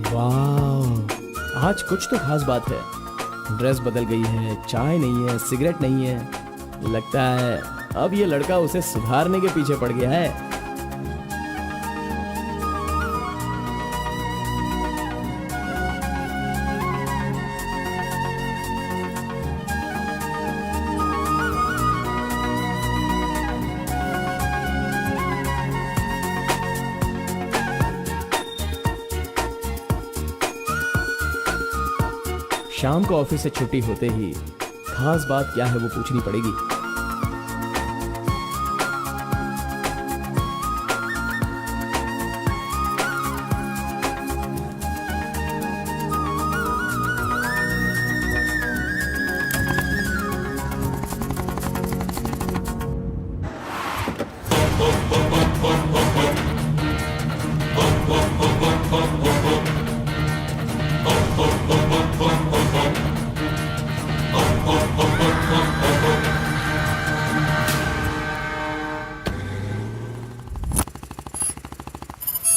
वाह, आज कुछ तो खास बात है। ड्रेस बदल गई है, चाय नहीं है, सिगरेट नहीं है। लगता है अब ये लड़का उसे सुधारने के पीछे पड़ गया है। शाम को ऑफिस से छुट्टी होते ही खास बात क्या है वो पूछनी पड़ेगी।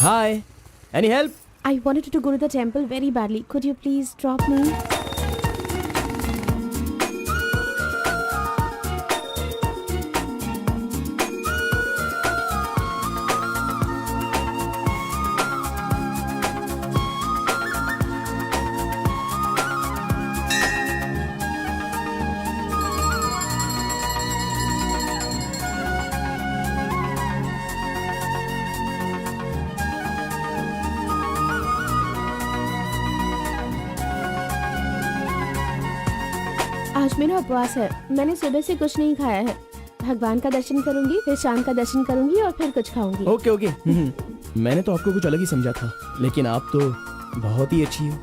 Hi, any help? I wanted to go to the temple very badly. Could you please drop me? आज मेरा उपवास है। मैंने सुबह से कुछ नहीं खाया है। भगवान का दर्शन करूंगी, फिर शाम का दर्शन करूंगी और फिर कुछ खाऊंगी। Okay okay. मैंने तो आपको कुछ अलग ही समझा था, लेकिन आप तो बहुत ही अच्छी हो।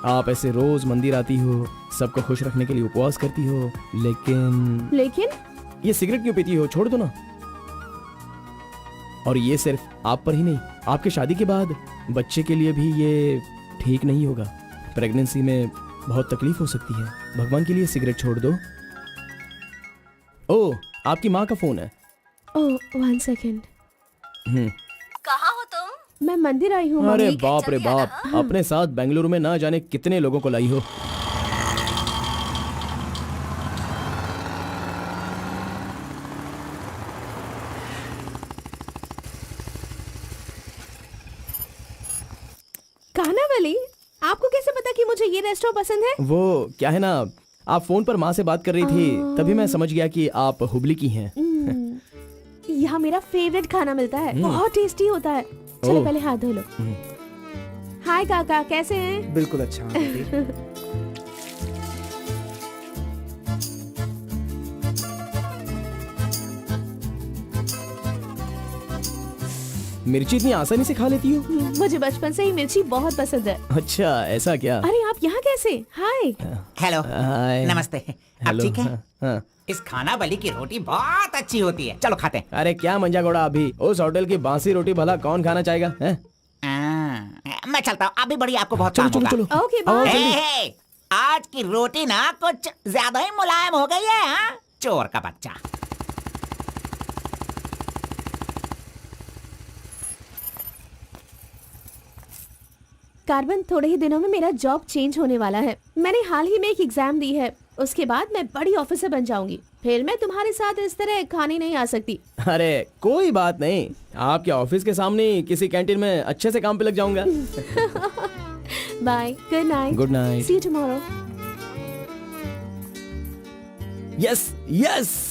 आप ऐसे रोज मंदिर आती हो, सबको खुश रखने के लिए उपवास करती हो, लेकिन ये सिगरेट क्यों पीती हो? छोड़ दो ना। और ये सिर्फ आप पर ही नहीं, आपके शादी के बाद बच्चे के लिए भी ये ठीक नहीं होगा। प्रेगनेंसी में बहुत तकलीफ हो सकती है। भगवान के लिए सिगरेट छोड़ दो। ओह, आपकी माँ का फोन है। ओह, 1 सेकेंड। कहाँ हो तुम? मैं मंदिर आई हूँ। अरे बाप रे बाप, अपने साथ बेंगलुरु में ना जाने कितने लोगों को लाई हो। कानावली, आपको कैसे पता कि मुझे ये रेस्टोरेंट पसंद है? वो क्या है ना, आप फोन पर माँ से बात कर रही थी, तभी मैं समझ गया कि आप हुबली की हैं। यहाँ मेरा फेवरेट खाना मिलता है, बहुत टेस्टी होता है। चलो पहले हाथ धो लो। हाय काका, कैसे हैं? बिल्कुल अच्छा। मिर्ची इतनी आसानी से खा लेती हो? मुझे बचपन से ही मिर्ची बहुत पसंद है। अच्छा, ऐसा क्या? अरे आप यहाँ कैसे? हाय। हेलो, हाय। नमस्ते। आप हेलो, ठीक है? हाँ। इस खानावली की रोटी बहुत अच्छी होती है, चलो खाते हैं। अरे क्या मंजा घोड़ा, अभी उस होटल की बासी रोटी भला कौन खाना चाहेगा? हैं? मैं चलता हूँ, अभी बड़ी आपको बहुत चलो काम चलो होगा। चलो। ओके आओ, बाय। जल्दी। हे, आज की रोटी ना कुछ ज्यादा ही मुलायम हो गई है। हाँ? चोर का बच्चा। कार्बन, थोड़े ही दिनों में मेरा जॉब चेंज होने वाला है। मैंने हाल ही में एक एग्जाम दी है, उसके बाद मैं बड़ी ऑफिसर बन जाऊंगी। फिर मैं तुम्हारे साथ इस तरह खाने नहीं आ सकती। अरे कोई बात नहीं, आपके ऑफिस के सामने किसी कैंटीन में अच्छे से काम पे लग जाऊंगा। Bye, good night. Good night. See you tomorrow. Yes yes.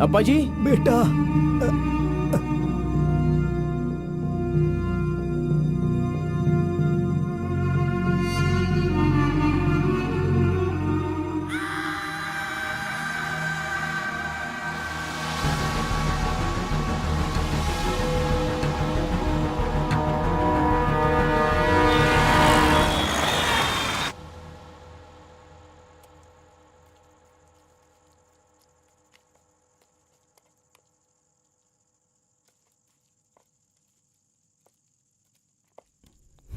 अब्बा जी, बेटा,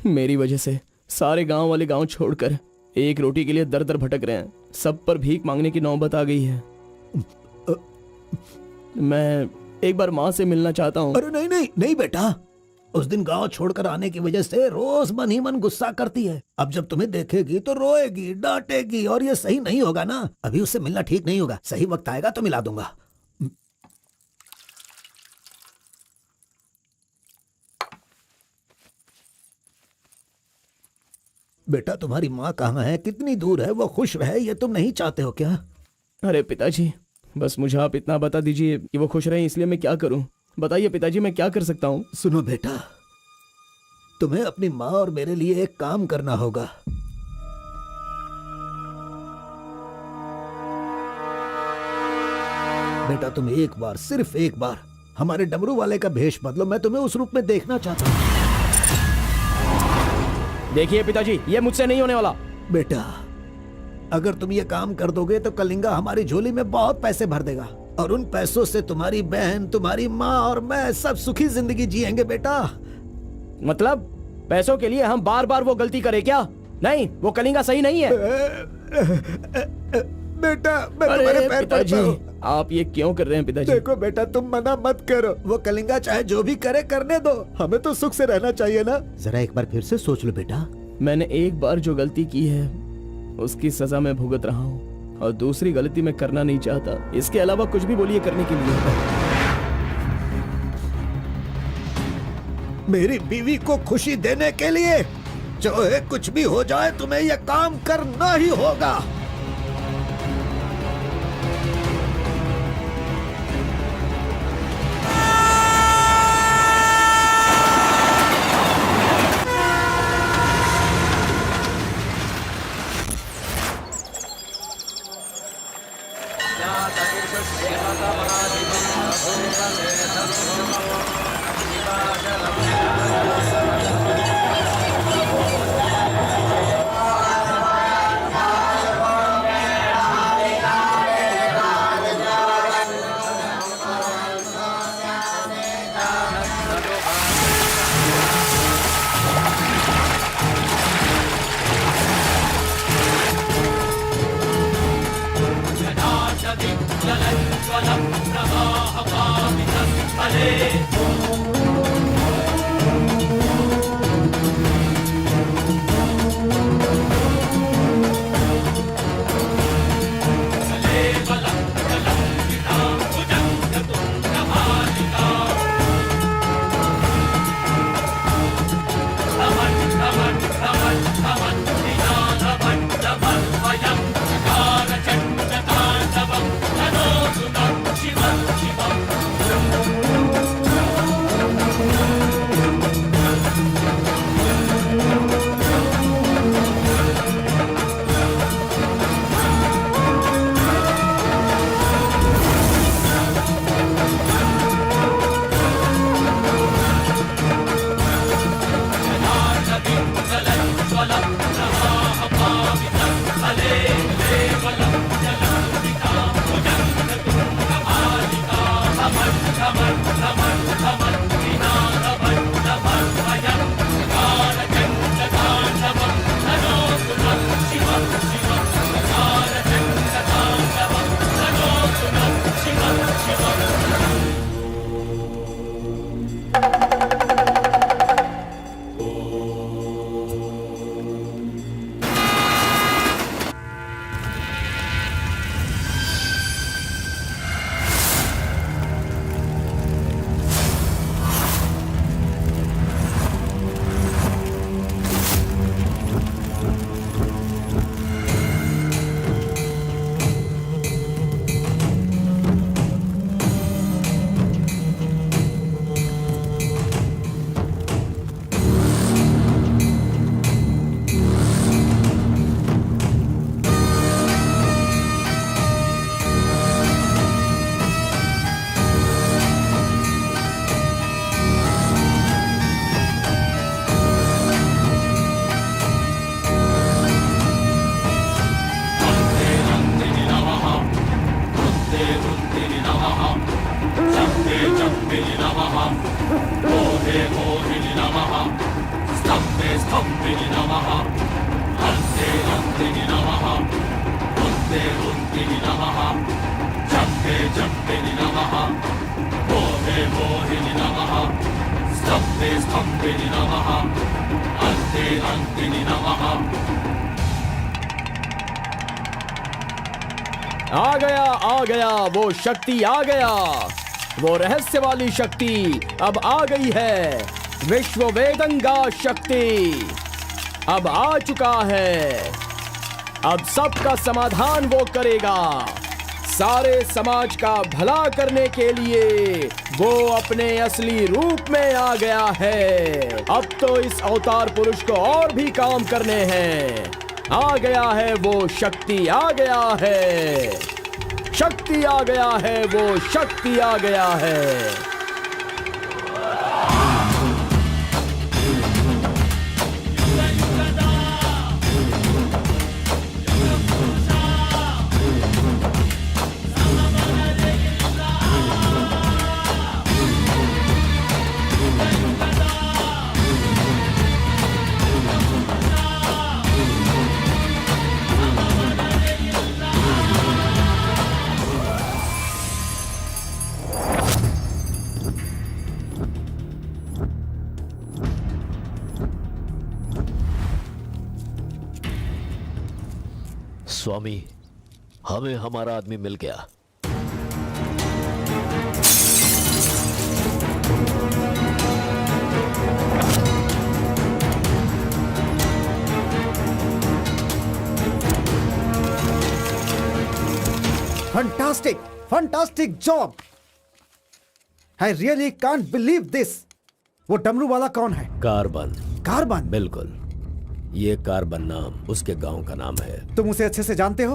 मेरी वजह से सारे गांव वाले गांव छोड़कर एक रोटी के लिए दर दर भटक रहे हैं। सब पर भीख मांगने की नौबत आ गई है। मैं एक बार माँ से मिलना चाहता हूँ। अरे नहीं नहीं नहीं बेटा, उस दिन गांव छोड़कर आने की वजह से रोज मन ही मन गुस्सा करती है। अब जब तुम्हें देखेगी तो रोएगी, डांटेगी, और ये सही नहीं होगा ना। अभी उससे मिलना ठीक नहीं होगा। सही वक्त आएगा तो मिला दूंगा। बेटा तुम्हारी माँ कहाँ है, कितनी दूर है, वो खुश रहे ये तुम नहीं चाहते हो क्या? अरे पिताजी, बस मुझे आप इतना बता दीजिए कि वो खुश रहे, इसलिए मैं क्या करूं? बताइए पिताजी, मैं क्या कर सकता हूं? सुनो बेटा, तुम्हें अपनी माँ और मेरे लिए एक काम करना होगा। बेटा तुम एक बार, सिर्फ एक बार हमारे डमरू वाले का भेष बदलो। मैं तुम्हें उस रूप में देखना चाहता हूँ। देखिए पिताजी, ये मुझसे नहीं होने वाला। बेटा अगर तुम ये काम कर दोगे तो कलिंगा हमारी झोली में बहुत पैसे भर देगा, और उन पैसों से तुम्हारी बहन, तुम्हारी माँ और मैं सब सुखी जिंदगी जिएंगे। बेटा मतलब पैसों के लिए हम बार बार वो गलती करें क्या? नहीं, वो कलिंगा सही नहीं है। बेटा मैं तुम्हारे पैर पड़ता हूं। आप ये क्यों कर रहे हैं पिताजी? देखो बेटा, तुम मना मत करो। वो कलिंगा चाहे जो भी करे करने दो, हमें तो सुख से रहना चाहिए ना। जरा एक बार फिर से सोच लो बेटा। मैंने एक बार जो गलती की है उसकी सजा मैं भुगत रहा हूँ, और दूसरी गलती मैं करना नहीं चाहता। इसके अलावा कुछ भी बोलिए करने के लिए। मेरी बीवी को खुशी देने के लिए चाहे कुछ भी हो जाए, तुम्हें यह काम करना ही होगा। आ गया वो शक्ति आ गया, वो रहस्य वाली शक्ति अब आ गई है। विश्व वेदंगा शक्ति अब आ चुका है। अब सबका समाधान वो करेगा। सारे समाज का भला करने के लिए वो अपने असली रूप में आ गया है। अब तो इस अवतार पुरुष को और भी काम करने हैं। आ गया है वो शक्ति, आ गया है शक्ति, आ गया है वो शक्ति, आ गया है। स्वामी, हमें हमारा आदमी मिल गया। Fantastic, fantastic job. I really can't believe this. वो डमरू वाला कौन है? कार्बन। कार्बन? बिल्कुल, ये कार्बन नाम उसके गांव का नाम है। तुम उसे अच्छे से जानते हो?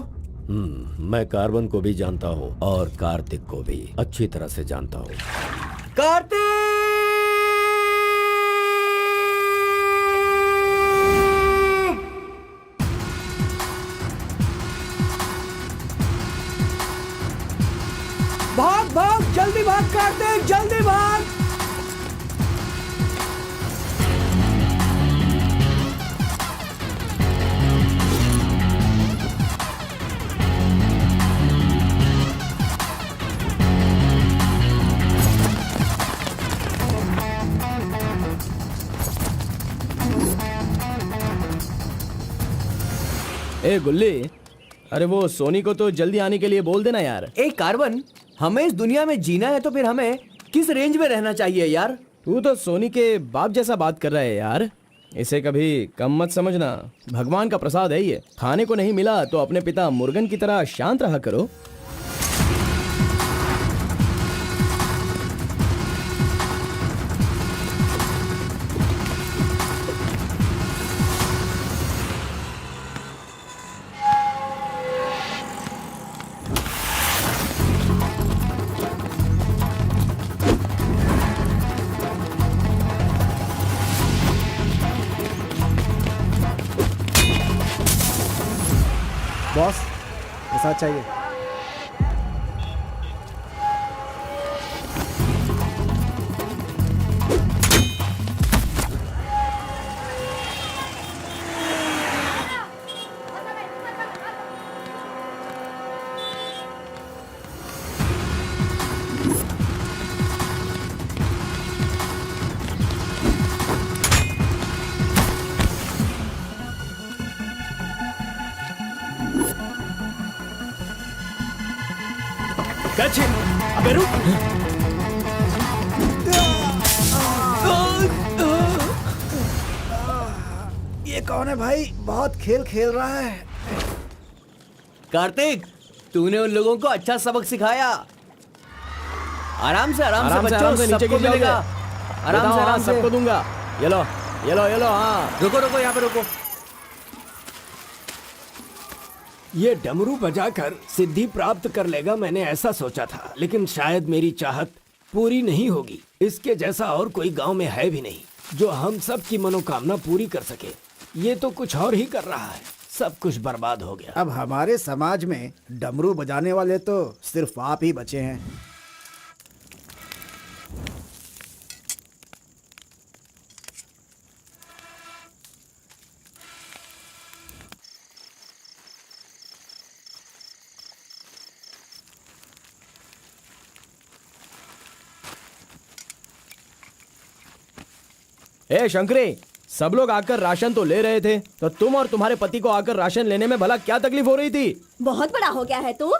मैं कार्बन को भी जानता हूँ और कार्तिक को भी अच्छी तरह से जानता हूँ। कार्तिक! भाग भाग, जल्दी भाग कार्तिक, जल्दी भाग। ए गुल्ली, अरे वो सोनी को तो जल्दी आने के लिए बोल देना यार। ए कार्बन, हमें इस दुनिया में जीना है तो फिर हमें किस रेंज में रहना चाहिए यार? तू तो सोनी के बाप जैसा बात कर रहा है यार। इसे कभी कम मत समझना, भगवान का प्रसाद है ये। खाने को नहीं मिला तो अपने पिता मुर्गन की तरह शांत रहा करो। बॉस, ये साथ चाहिए। अबे रुक। ये कौन है भाई? बहुत खेल खेल रहा है। कार्तिक, तूने उन लोगों को अच्छा सबक सिखाया। आराम से बच्चों, नीचे सबको गिर मिलेगा। आराम से सबको दूंगा। ये लो, हाँ। रुको यहाँ पे रुको। ये डमरू बजाकर सिद्धि प्राप्त कर लेगा, मैंने ऐसा सोचा था, लेकिन शायद मेरी चाहत पूरी नहीं होगी। इसके जैसा और कोई गांव में है भी नहीं जो हम सब की मनोकामना पूरी कर सके। ये तो कुछ और ही कर रहा है, सब कुछ बर्बाद हो गया। अब हमारे समाज में डमरू बजाने वाले तो सिर्फ आप ही बचे हैं। ए शंकरी, सब लोग आकर राशन तो ले रहे थे, तो तुम और तुम्हारे पति को आकर राशन लेने में भला क्या तकलीफ हो रही थी? बहुत बड़ा हो गया है तू,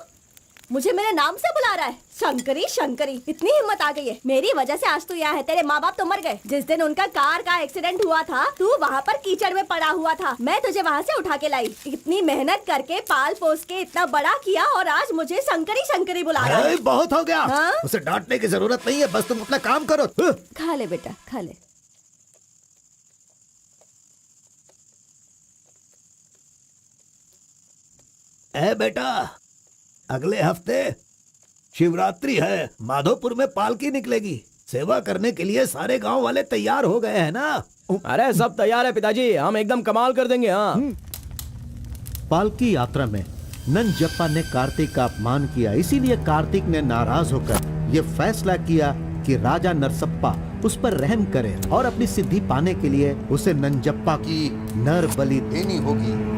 मुझे मेरे नाम से बुला रहा है। शंकरी शंकरी, इतनी हिम्मत आ गई है। मेरी वजह से आज तू यहाँ है। तेरे माँ बाप तो मर गए। जिस दिन उनका कार का एक्सीडेंट हुआ था, तू वहाँ पर कीचड़ में पड़ा हुआ था। मैं तुझे वहाँ से उठा के लाई। इतनी मेहनत करके पाल पोस के इतना बड़ा किया और आज मुझे शंकरी शंकरी बुला रहा है। बहुत हो गया। हाँ? उसे डांटने की जरूरत नहीं है, बस तुम अपना काम करो। खा ले बेटा, खा ले। बेटा, अगले हफ्ते शिवरात्रि है, माधोपुर में पालकी निकलेगी। सेवा करने के लिए सारे गांव वाले तैयार हो गए हैं ना? अरे सब तैयार है पिताजी, हम एकदम कमाल कर देंगे। हाँ। पालकी यात्रा में नंजप्पा ने कार्तिक का अपमान किया, इसीलिए कार्तिक ने नाराज होकर ये फैसला किया कि राजा नरसप्पा उस पर रहम करे और अपनी सिद्धि पाने के लिए उसे नंजप्पा की नर बलि देनी होगी।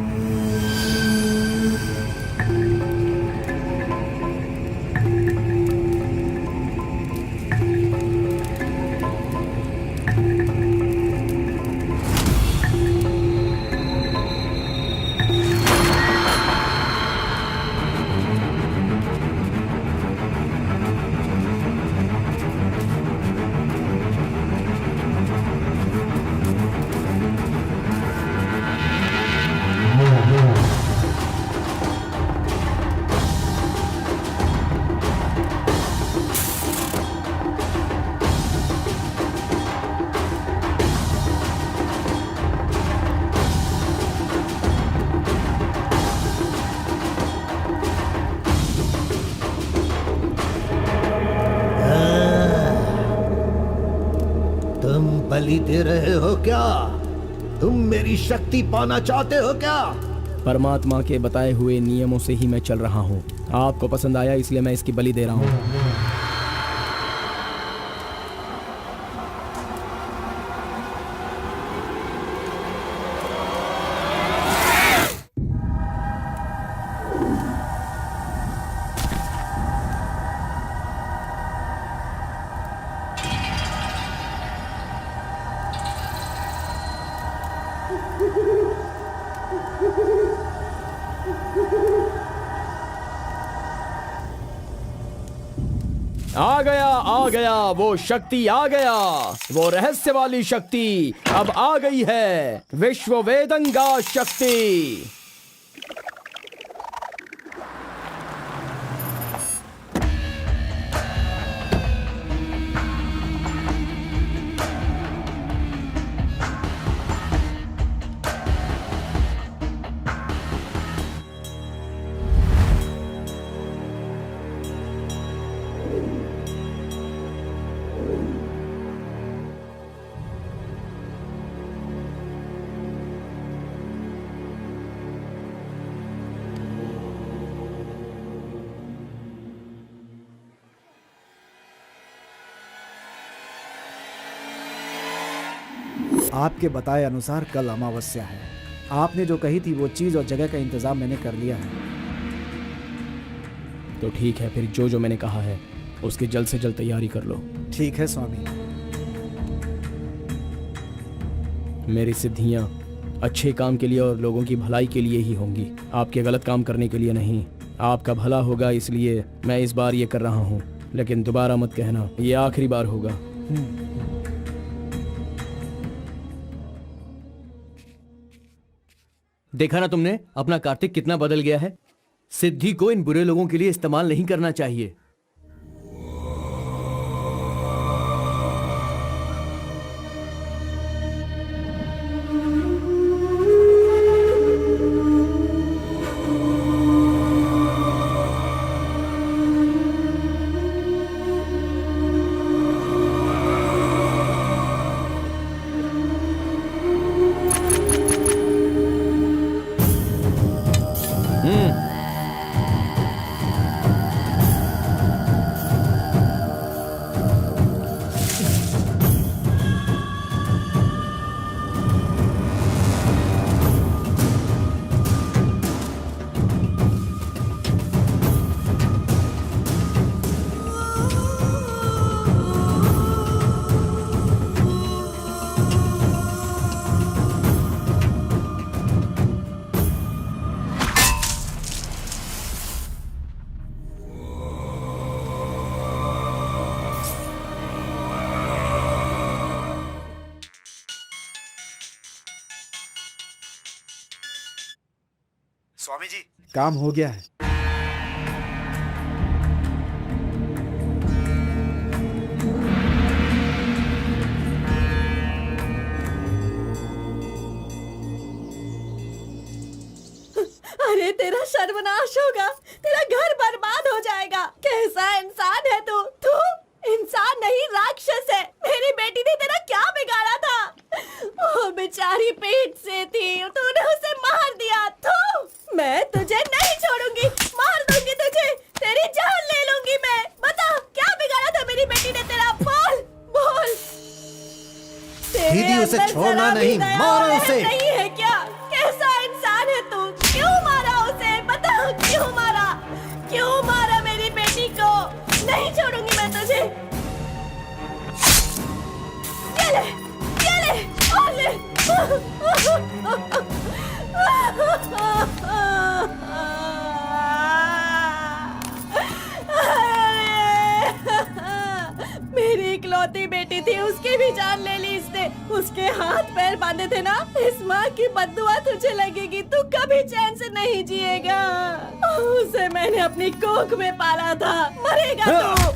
बलि दे रहे हो क्या? तुम मेरी शक्ति पाना चाहते हो क्या? परमात्मा के बताए हुए नियमों से ही मैं चल रहा हूँ। आपको पसंद आया इसलिए मैं इसकी बलि दे रहा हूँ। आ गया वो शक्ति, आ गया वो रहस्य वाली शक्ति। अब आ गई है विश्व वेदंगा शक्ति। आपके बताए अनुसार कल अमावस्या है। आपने जो कही थी वो चीज और जगह का इंतजाम मैंने कर लिया है। तो ठीक है, फिर जो मैंने कहा है उसकी जल्द से जल्द तैयारी कर लो। ठीक है स्वामी। मेरी सिद्धियां अच्छे काम के लिए और लोगों की भलाई के लिए ही होंगी, आपके गलत काम करने के लिए नहीं। आपका भला होगा इसलिए मैं इस बार ये कर रहा हूँ, लेकिन दोबारा मत कहना, ये आखिरी बार होगा। देखा ना तुमने अपना कार्तिक कितना बदल गया है। सिद्धि को इन बुरे लोगों के लिए इस्तेमाल नहीं करना चाहिए। स्वामी जी, काम हो गया है। अरे तेरा सर्वनाश होगा, तेरा घर बर्बाद हो जाएगा। कैसा इंसान है तू? तू इंसान नहीं, राक्षस है। मेरी बेटी ने तेरा क्या बिगाड़ा था? वो बेचारी पेट से थी, तूने उसे मार दिया। तू, मैं तुझे नहीं छोड़ूंगी, मार दूंगी तुझे, तेरी जान ले लूंगी मैं। बता क्या बिगाड़ा था मेरी बेटी ने तेरा? बोल बोल। दीदी उसे छोड़ना नहीं, मारो उसे। नहीं है क्या? कैसा इंसान है तू? क्यों मारा उसे? बता क्यों मारा? क्यों मारा मेरी बेटी को? नहीं छोड़ूंगी मैं तुझे। ये ले और ले। मेरी इकलौती बेटी थी, उसकी भी जान ले ली इसने। उसके हाथ पैर बांधे थे ना, इस माँ की बद्दुआ तुझे लगेगी, तू कभी चैन से नहीं जिएगा। उसे मैंने अपनी कोख में पाला था, मरेगा तू।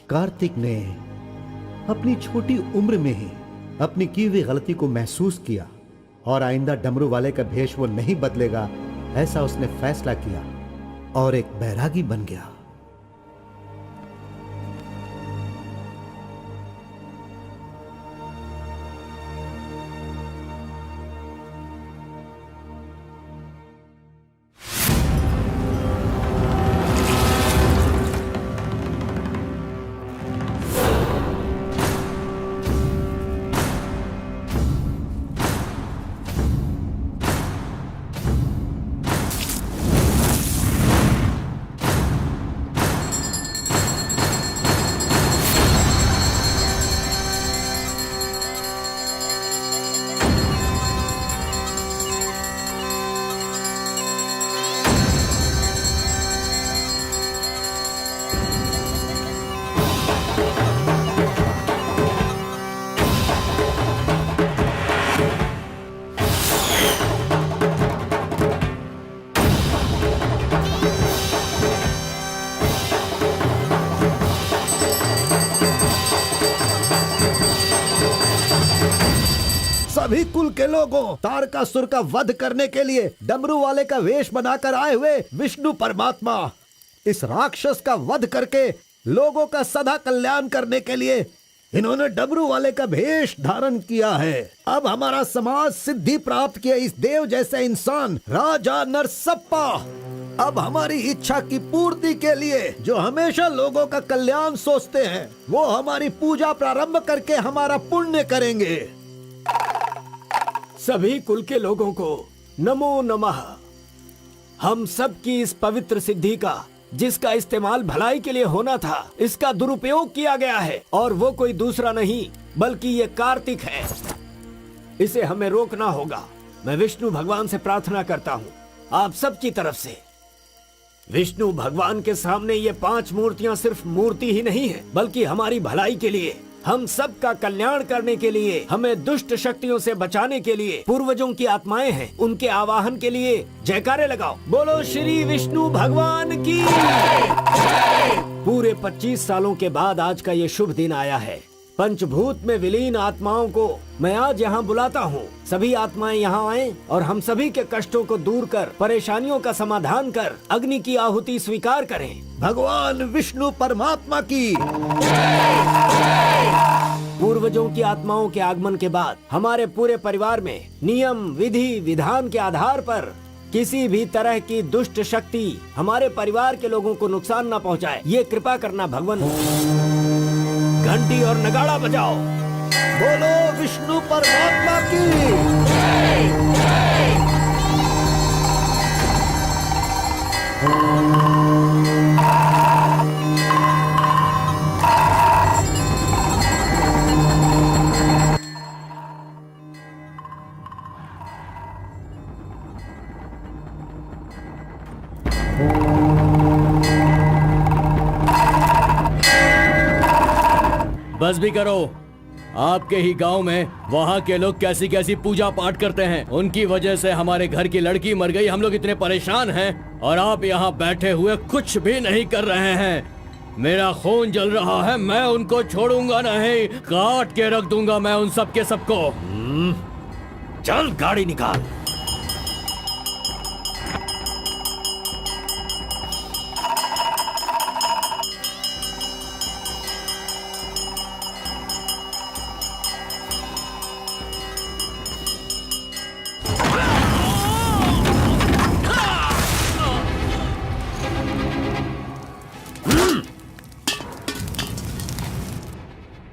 कार्तिक ने अपनी छोटी उम्र में ही अपनी की हुई गलती को महसूस किया और आइंदा डमरू वाले का भेष वो नहीं बदलेगा, ऐसा उसने फैसला किया और एक बैरागी बन गया। सभी कुल के लोगों, तारकासुर का वध करने के लिए डमरू वाले का वेश बनाकर आए हुए विष्णु परमात्मा इस राक्षस का वध करके लोगों का सदा कल्याण करने के लिए इन्होंने डमरू वाले का भेष धारण किया है। अब हमारा समाज सिद्धि प्राप्त किया इस देव जैसे इंसान राजा नरसप्पा अब हमारी इच्छा की पूर्ति के लिए, जो हमेशा लोगों का कल्याण सोचते हैं, वो हमारी पूजा प्रारंभ करके हमारा पुण्य करेंगे। सभी कुल के लोगों को नमो नमः। हम सब की इस पवित्र सिद्धि का, जिसका इस्तेमाल भलाई के लिए होना था, इसका दुरुपयोग किया गया है और वो कोई दूसरा नहीं बल्कि ये कार्तिक है। इसे हमें रोकना होगा। मैं विष्णु भगवान से प्रार्थना करता हूँ आप सब की तरफ से। विष्णु भगवान के सामने ये 5 मूर्तियाँ सिर्फ मूर्ति ही नहीं है, बल्कि हमारी भलाई के लिए, हम सब का कल्याण करने के लिए, हमें दुष्ट शक्तियों से बचाने के लिए पूर्वजों की आत्माएं हैं, उनके आवाहन के लिए जयकारे लगाओ। बोलो श्री विष्णु भगवान की। पूरे 25 सालों के बाद आज का ये शुभ दिन आया है। पंचभूत में विलीन आत्माओं को मैं आज यहाँ बुलाता हूँ। सभी आत्माएं यहाँ आएं और हम सभी के कष्टों को दूर कर, परेशानियों का समाधान कर, अग्नि की आहुति स्वीकार करें। भगवान विष्णु परमात्मा की। पूर्व पूर्वजों की आत्माओं के आगमन के बाद हमारे पूरे परिवार में नियम, विधि, विधान के आधार पर किसी भी तरह की दुष्ट शक्ति हमारे परिवार के लोगों को नुकसान न पहुंचाए, ये कृपा करना भगवान। घंटी और नगाड़ा बजाओ। बोलो विष्णु परमात्मा की। बस भी करो। आपके ही गांव में वहाँ के लोग कैसी कैसी पूजा पाठ करते हैं। उनकी वजह से हमारे घर की लड़की मर गई। हम लोग इतने परेशान हैं और आप यहाँ बैठे हुए कुछ भी नहीं कर रहे हैं। मेरा खून जल रहा है, मैं उनको छोड़ूंगा नहीं, काट के रख दूंगा मैं उन सब के सबको। चल गाड़ी निकाल।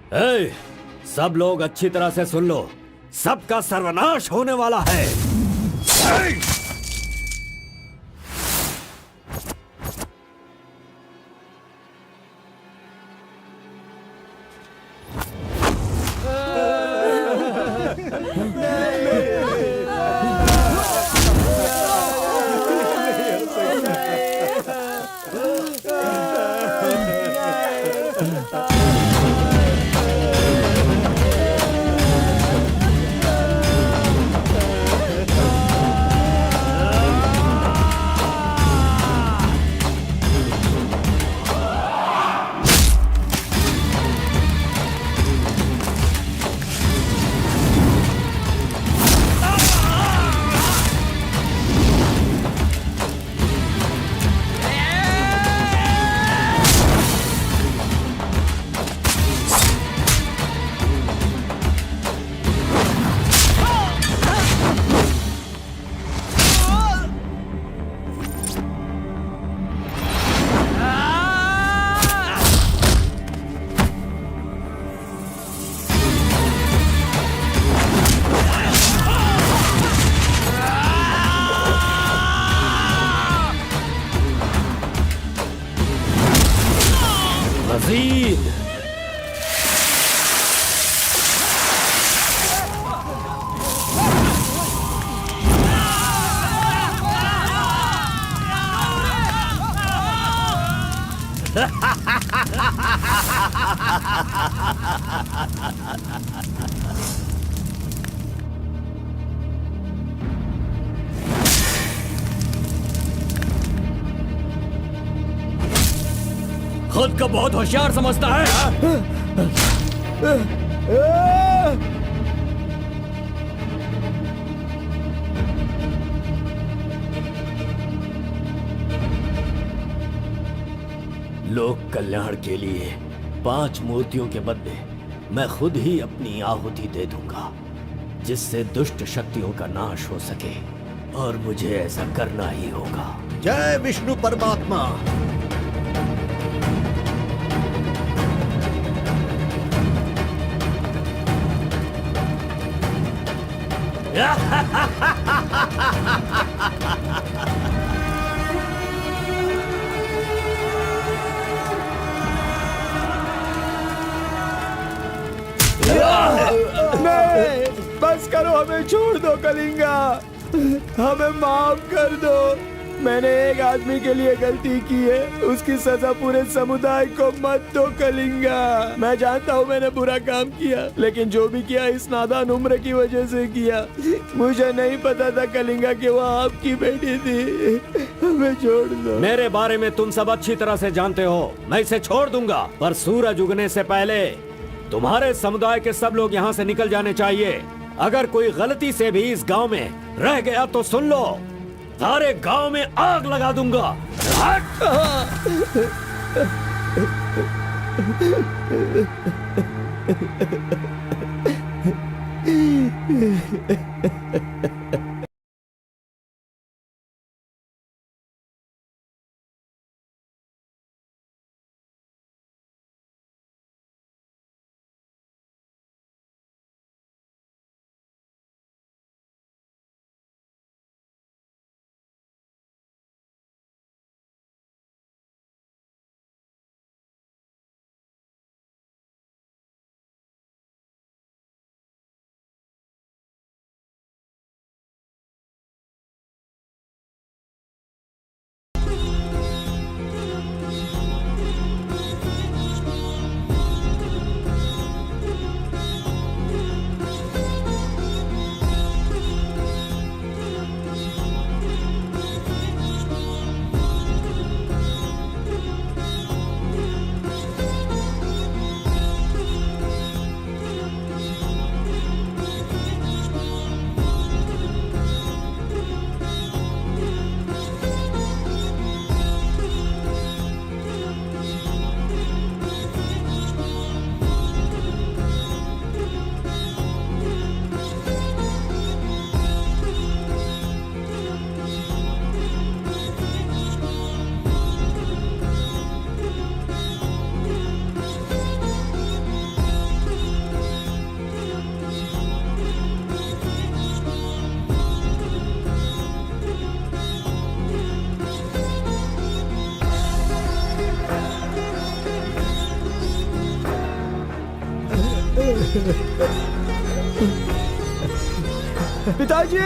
ए, सब लोग अच्छी तरह से सुन लो, सबका सर्वनाश होने वाला है। मजीद खुद को बहुत होशियार समझता है। लोक कल्याण के लिए 5 मूर्तियों के बदले मैं खुद ही अपनी आहुति दे दूंगा, जिससे दुष्ट शक्तियों का नाश हो सके, और मुझे ऐसा करना ही होगा। जय विष्णु परमात्मा। नहीं, बस करो, हमें छोड़ दो कलिंगा, हमें माफ कर दो। मैंने एक आदमी के लिए गलती की है, उसकी सजा पूरे समुदाय को मत दो कलिंगा। मैं जानता हूँ मैंने बुरा काम किया, लेकिन जो भी किया इस नादान उम्र की वजह से किया। मुझे नहीं पता था कलिंगा कि वो आपकी बेटी थी। हमें छोड़ दो। मेरे बारे में तुम सब अच्छी तरह से जानते हो, मैं इसे छोड़ दूंगा, पर सूरज उगने से पहले तुम्हारे समुदाय के सब लोग यहाँ से निकल जाने चाहिए। अगर कोई गलती से भी इस गांव में रह गया तो सुन लो, सारे गांव में आग लगा दूंगा। पिताजी!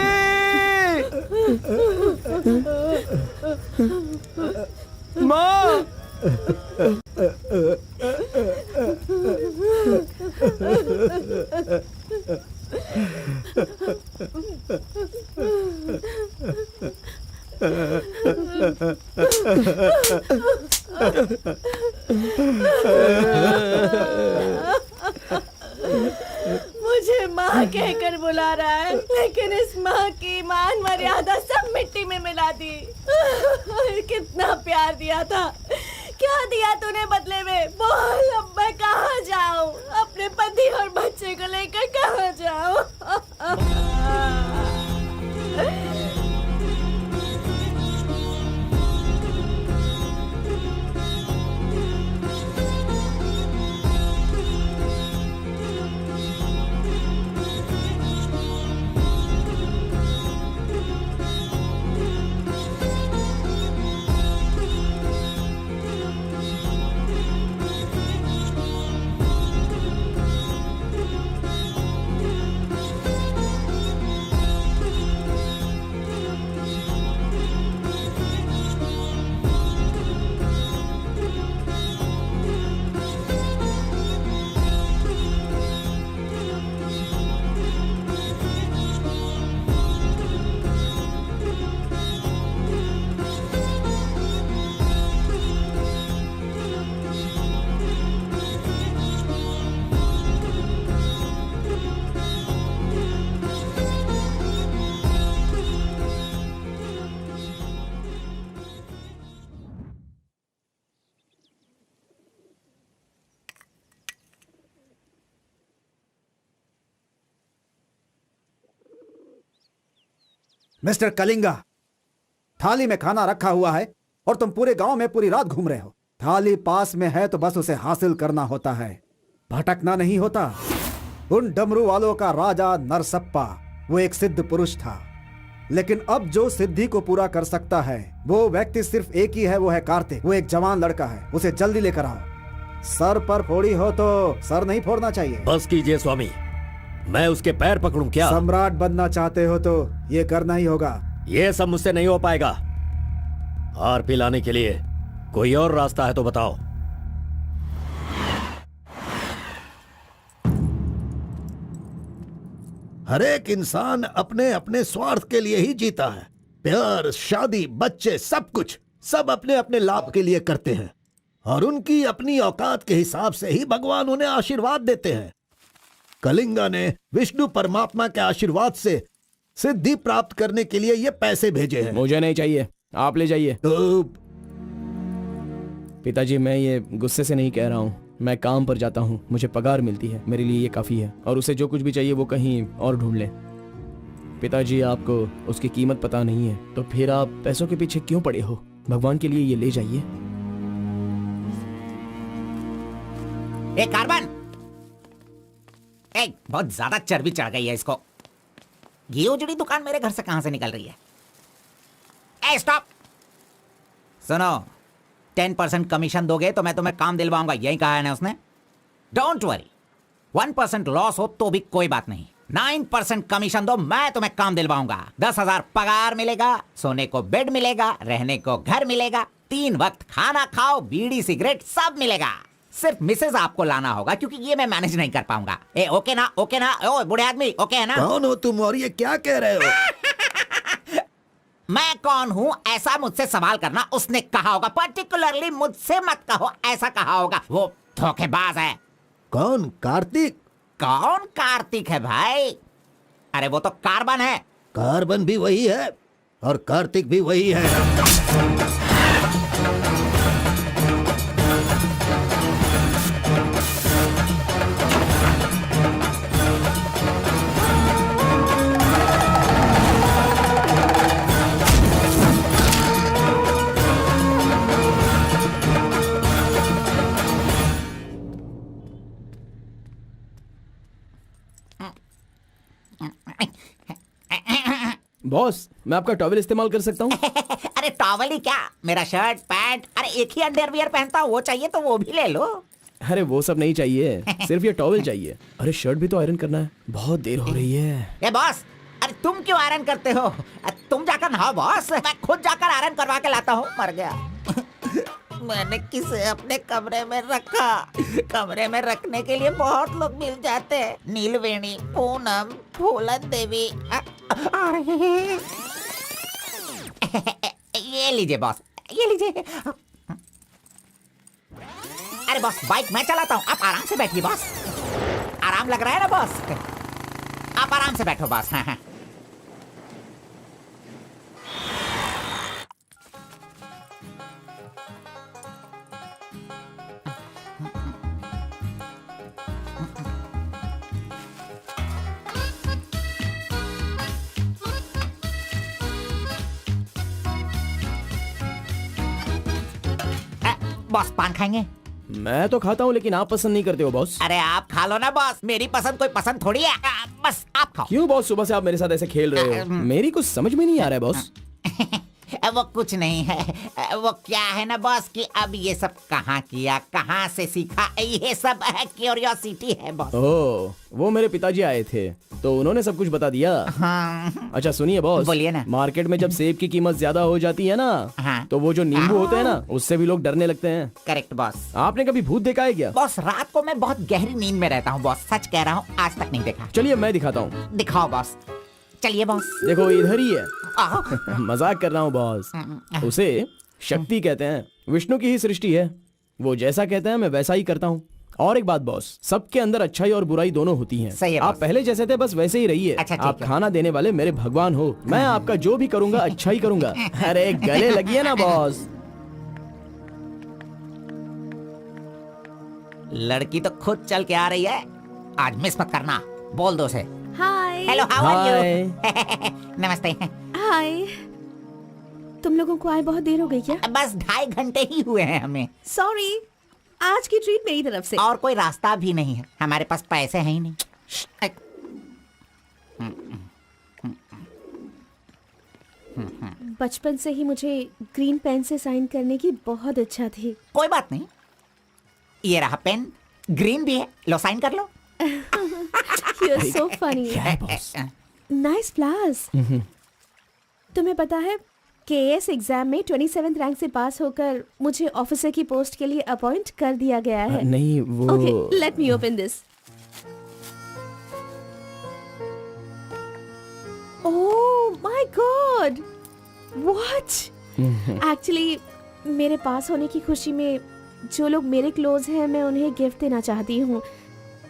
माँ! मुझे माँ कहकर बुला रहा है, लेकिन इस माँ की मान मर्यादा सब मिट्टी में मिला दी। कितना प्यार दिया था, क्या दिया तूने बदले में? बोल, अब मैं कहाँ जाऊँ? अपने पति और बच्चे को लेकर कहाँ जाऊँ? मिस्टर कलिंगा, थाली में खाना रखा हुआ है और तुम पूरे गांव में पूरी रात घूम रहे हो। थाली पास में है तो बस उसे हासिल करना होता है, भटकना नहीं होता। उन डमरू वालों का राजा नरसप्पा वो एक सिद्ध पुरुष था, लेकिन अब जो सिद्धि को पूरा कर सकता है वो व्यक्ति सिर्फ एक ही है, वो है कार्तिक। वो एक जवान लड़का है, उसे जल्दी लेकर आओ। सर पर फोड़ी हो तो सर नहीं फोड़ना चाहिए। बस कीजिए स्वामी, मैं उसके पैर पकड़ूं क्या? सम्राट बनना चाहते हो तो ये करना ही होगा। ये सब मुझसे नहीं हो पाएगा। हार पिलाने के लिए कोई और रास्ता है तो बताओ। हर एक इंसान अपने अपने स्वार्थ के लिए ही जीता है। प्यार, शादी, बच्चे, सब कुछ सब अपने अपने लाभ के लिए करते हैं और उनकी अपनी औकात के हिसाब से ही भगवान उन्हें आशीर्वाद देते हैं। कलिंगा ने विष्णु परमात्मा के आशीर्वाद से सिद्धि प्राप्त करने के लिए ये पैसे भेजे हैं। मुझे नहीं चाहिए, आप ले जाइए। तो पिताजी, मैं ये गुस्से से नहीं कह रहा हूँ, मैं काम पर जाता हूँ, मुझे पगार मिलती है, मेरे लिए ये काफी है। और उसे जो कुछ भी चाहिए वो कहीं और ढूंढ ले। पिताजी, आपको उसकी कीमत पता नहीं है, तो फिर आप पैसों के पीछे क्यों पड़े हो? भगवान के लिए ये ले जाइए। ए कार्बन, ए बहुत ज्यादा चर्बी चढ़ गई है इसको। ये उजड़ी दुकान मेरे घर से कहां से निकल रही है? ए स्टॉप, सुनो, 10% कमीशन दोगे तो मैं तुम्हें काम दिलवाऊंगा, यही कहा है ना उसने। डोंट वरी, 1% लॉस हो तो भी कोई बात नहीं, 9% कमीशन दो, मैं तुम्हें काम दिलवाऊंगा। 10,000 पगार मिलेगा, सोने को बेड मिलेगा, रहने को घर मिलेगा, 3 वक्त खाना खाओ, बीड़ी सिगरेट सब मिलेगा। सिर्फ मिसेज आपको लाना होगा, क्योंकि ये मैं मैनेज नहीं कर पाऊंगा। ए ओके ना, ओके ना? ओ बूढ़े आदमी, ओके है ना? कौन हो तुम और ये क्या कह रहे हो? मैं कौन हूँ ऐसा मुझसे सवाल करना उसने कहा होगा। पर्टिकुलरली मुझसे मत कहो, ऐसा कहा होगा। वो धोखेबाज है। कौन? कार्तिक? कौन कार्तिक है भाई? अरे वो तो कार्बन है। कार्बन भी वही है और कार्तिक भी वही है। बॉस, मैं आपका टॉवेल इस्तेमाल कर सकता हूँ? अरे टॉवल ही क्या, मेरा शर्ट पैंट, अरे एक ही अंडरवियर पहनता हूँ, वो चाहिए तो वो भी ले लो। अरे वो सब नहीं चाहिए, सिर्फ ये टॉवेल चाहिए। अरे शर्ट भी तो आयरन करना है, बहुत देर हो रही है। ए बॉस, अरे तुम क्यों आयरन करते हो? तुम जाकर नहाओ बॉस, मैं खुद जाकर आयरन करवा के लाता हूँ। मर गया। मैंने किसे अपने कमरे में रखा? कमरे में रखने के लिए बहुत लोग मिल जाते हैं। नीलवेणी, पूनम, फूलन देवी। ये लीजिए बॉस, ये लीजिए। अरे बॉस, बाइक मैं चलाता हूँ, आप आराम से बैठिए बॉस। आराम लग रहा है ना बॉस? आप आराम से बैठो बॉस। हाँ हाँ। बॉस पान खाएंगे? मैं तो खाता हूँ, लेकिन आप पसंद नहीं करते हो बॉस। अरे आप खा लो ना बॉस, मेरी पसंद कोई पसंद थोड़ी है। बस आप खाओ। क्यों बॉस, सुबह से आप मेरे साथ ऐसे खेल रहे हो? मेरी कुछ समझ में नहीं आ रहा है बॉस। वो कुछ नहीं है, वो क्या है ना बॉस कि अब ये सब कहाँ किया, कहाँ से सीखा, ये सब क्यूरियोसिटी है बॉस। ओह, वो मेरे पिताजी आए थे तो उन्होंने सब कुछ बता दिया। हाँ। अच्छा सुनिए बॉस, बोलिए ना। मार्केट में जब सेब की कीमत ज्यादा हो जाती है ना, हाँ। तो वो जो नींबू होते हैं ना, उससे भी लोग डरने लगते हैं। Correct boss. आपने कभी भूत देखा है क्या? बॉस रात को मैं बहुत गहरी नींद में रहता हूँ बॉस, सच कह रहा हूँ, आज तक नहीं देखा। चलिए मैं दिखाता हूँ। दिखाओ बॉस, चलिए बॉस। देखो इधर ही है। मजाक कर रहा हूँ बॉस। उसे शक्ति कहते हैं, विष्णु की ही सृष्टि है। वो जैसा कहते हैं मैं वैसा ही करता हूँ। और एक बात बॉस, सबके अंदर अच्छाई और बुराई दोनों होती हैं। सही है आप बॉस। पहले जैसे थे बस वैसे ही रहिए। अच्छा, ठीक आप है। खाना देने वाले मेरे भगवान हो, मैं आपका जो भी करूंगा अच्छा ही करूंगा। अरे गले लगिए ना बॉस। लड़की तो खुद चल के आ रही है, आज मिस मत करना। बोल दो उसे। Hi. Hello, how are hi. You? नमस्ते। हाय। तुम लोगों को आए बहुत देर हो गई क्या? बस 2.5 घंटे ही हुए हैं हमें, सॉरी, आज की ट्रीट मेरी तरफ से। और कोई रास्ता भी नहीं है, हमारे पास पैसे हैं ही नहीं। बचपन से ही मुझे ग्रीन पेन से साइन करने की बहुत इच्छा थी। कोई बात नहीं, ये रहा पेन, ग्रीन भी है, लो साइन कर लो। You're so funny. Nice flowers. तुम्हें पता है केएस एग्जाम में 27th रैंक से पास होकर मुझे ऑफिसर की पोस्ट के लिए अपॉइंट कर दिया गया है। नहीं वो। Okay, let me open this. Oh my God! What? Actually, मेरे पास होने की खुशी में जो लोग मेरे क्लोज हैं मैं उन्हें गिफ्ट देना चाहती हूँ,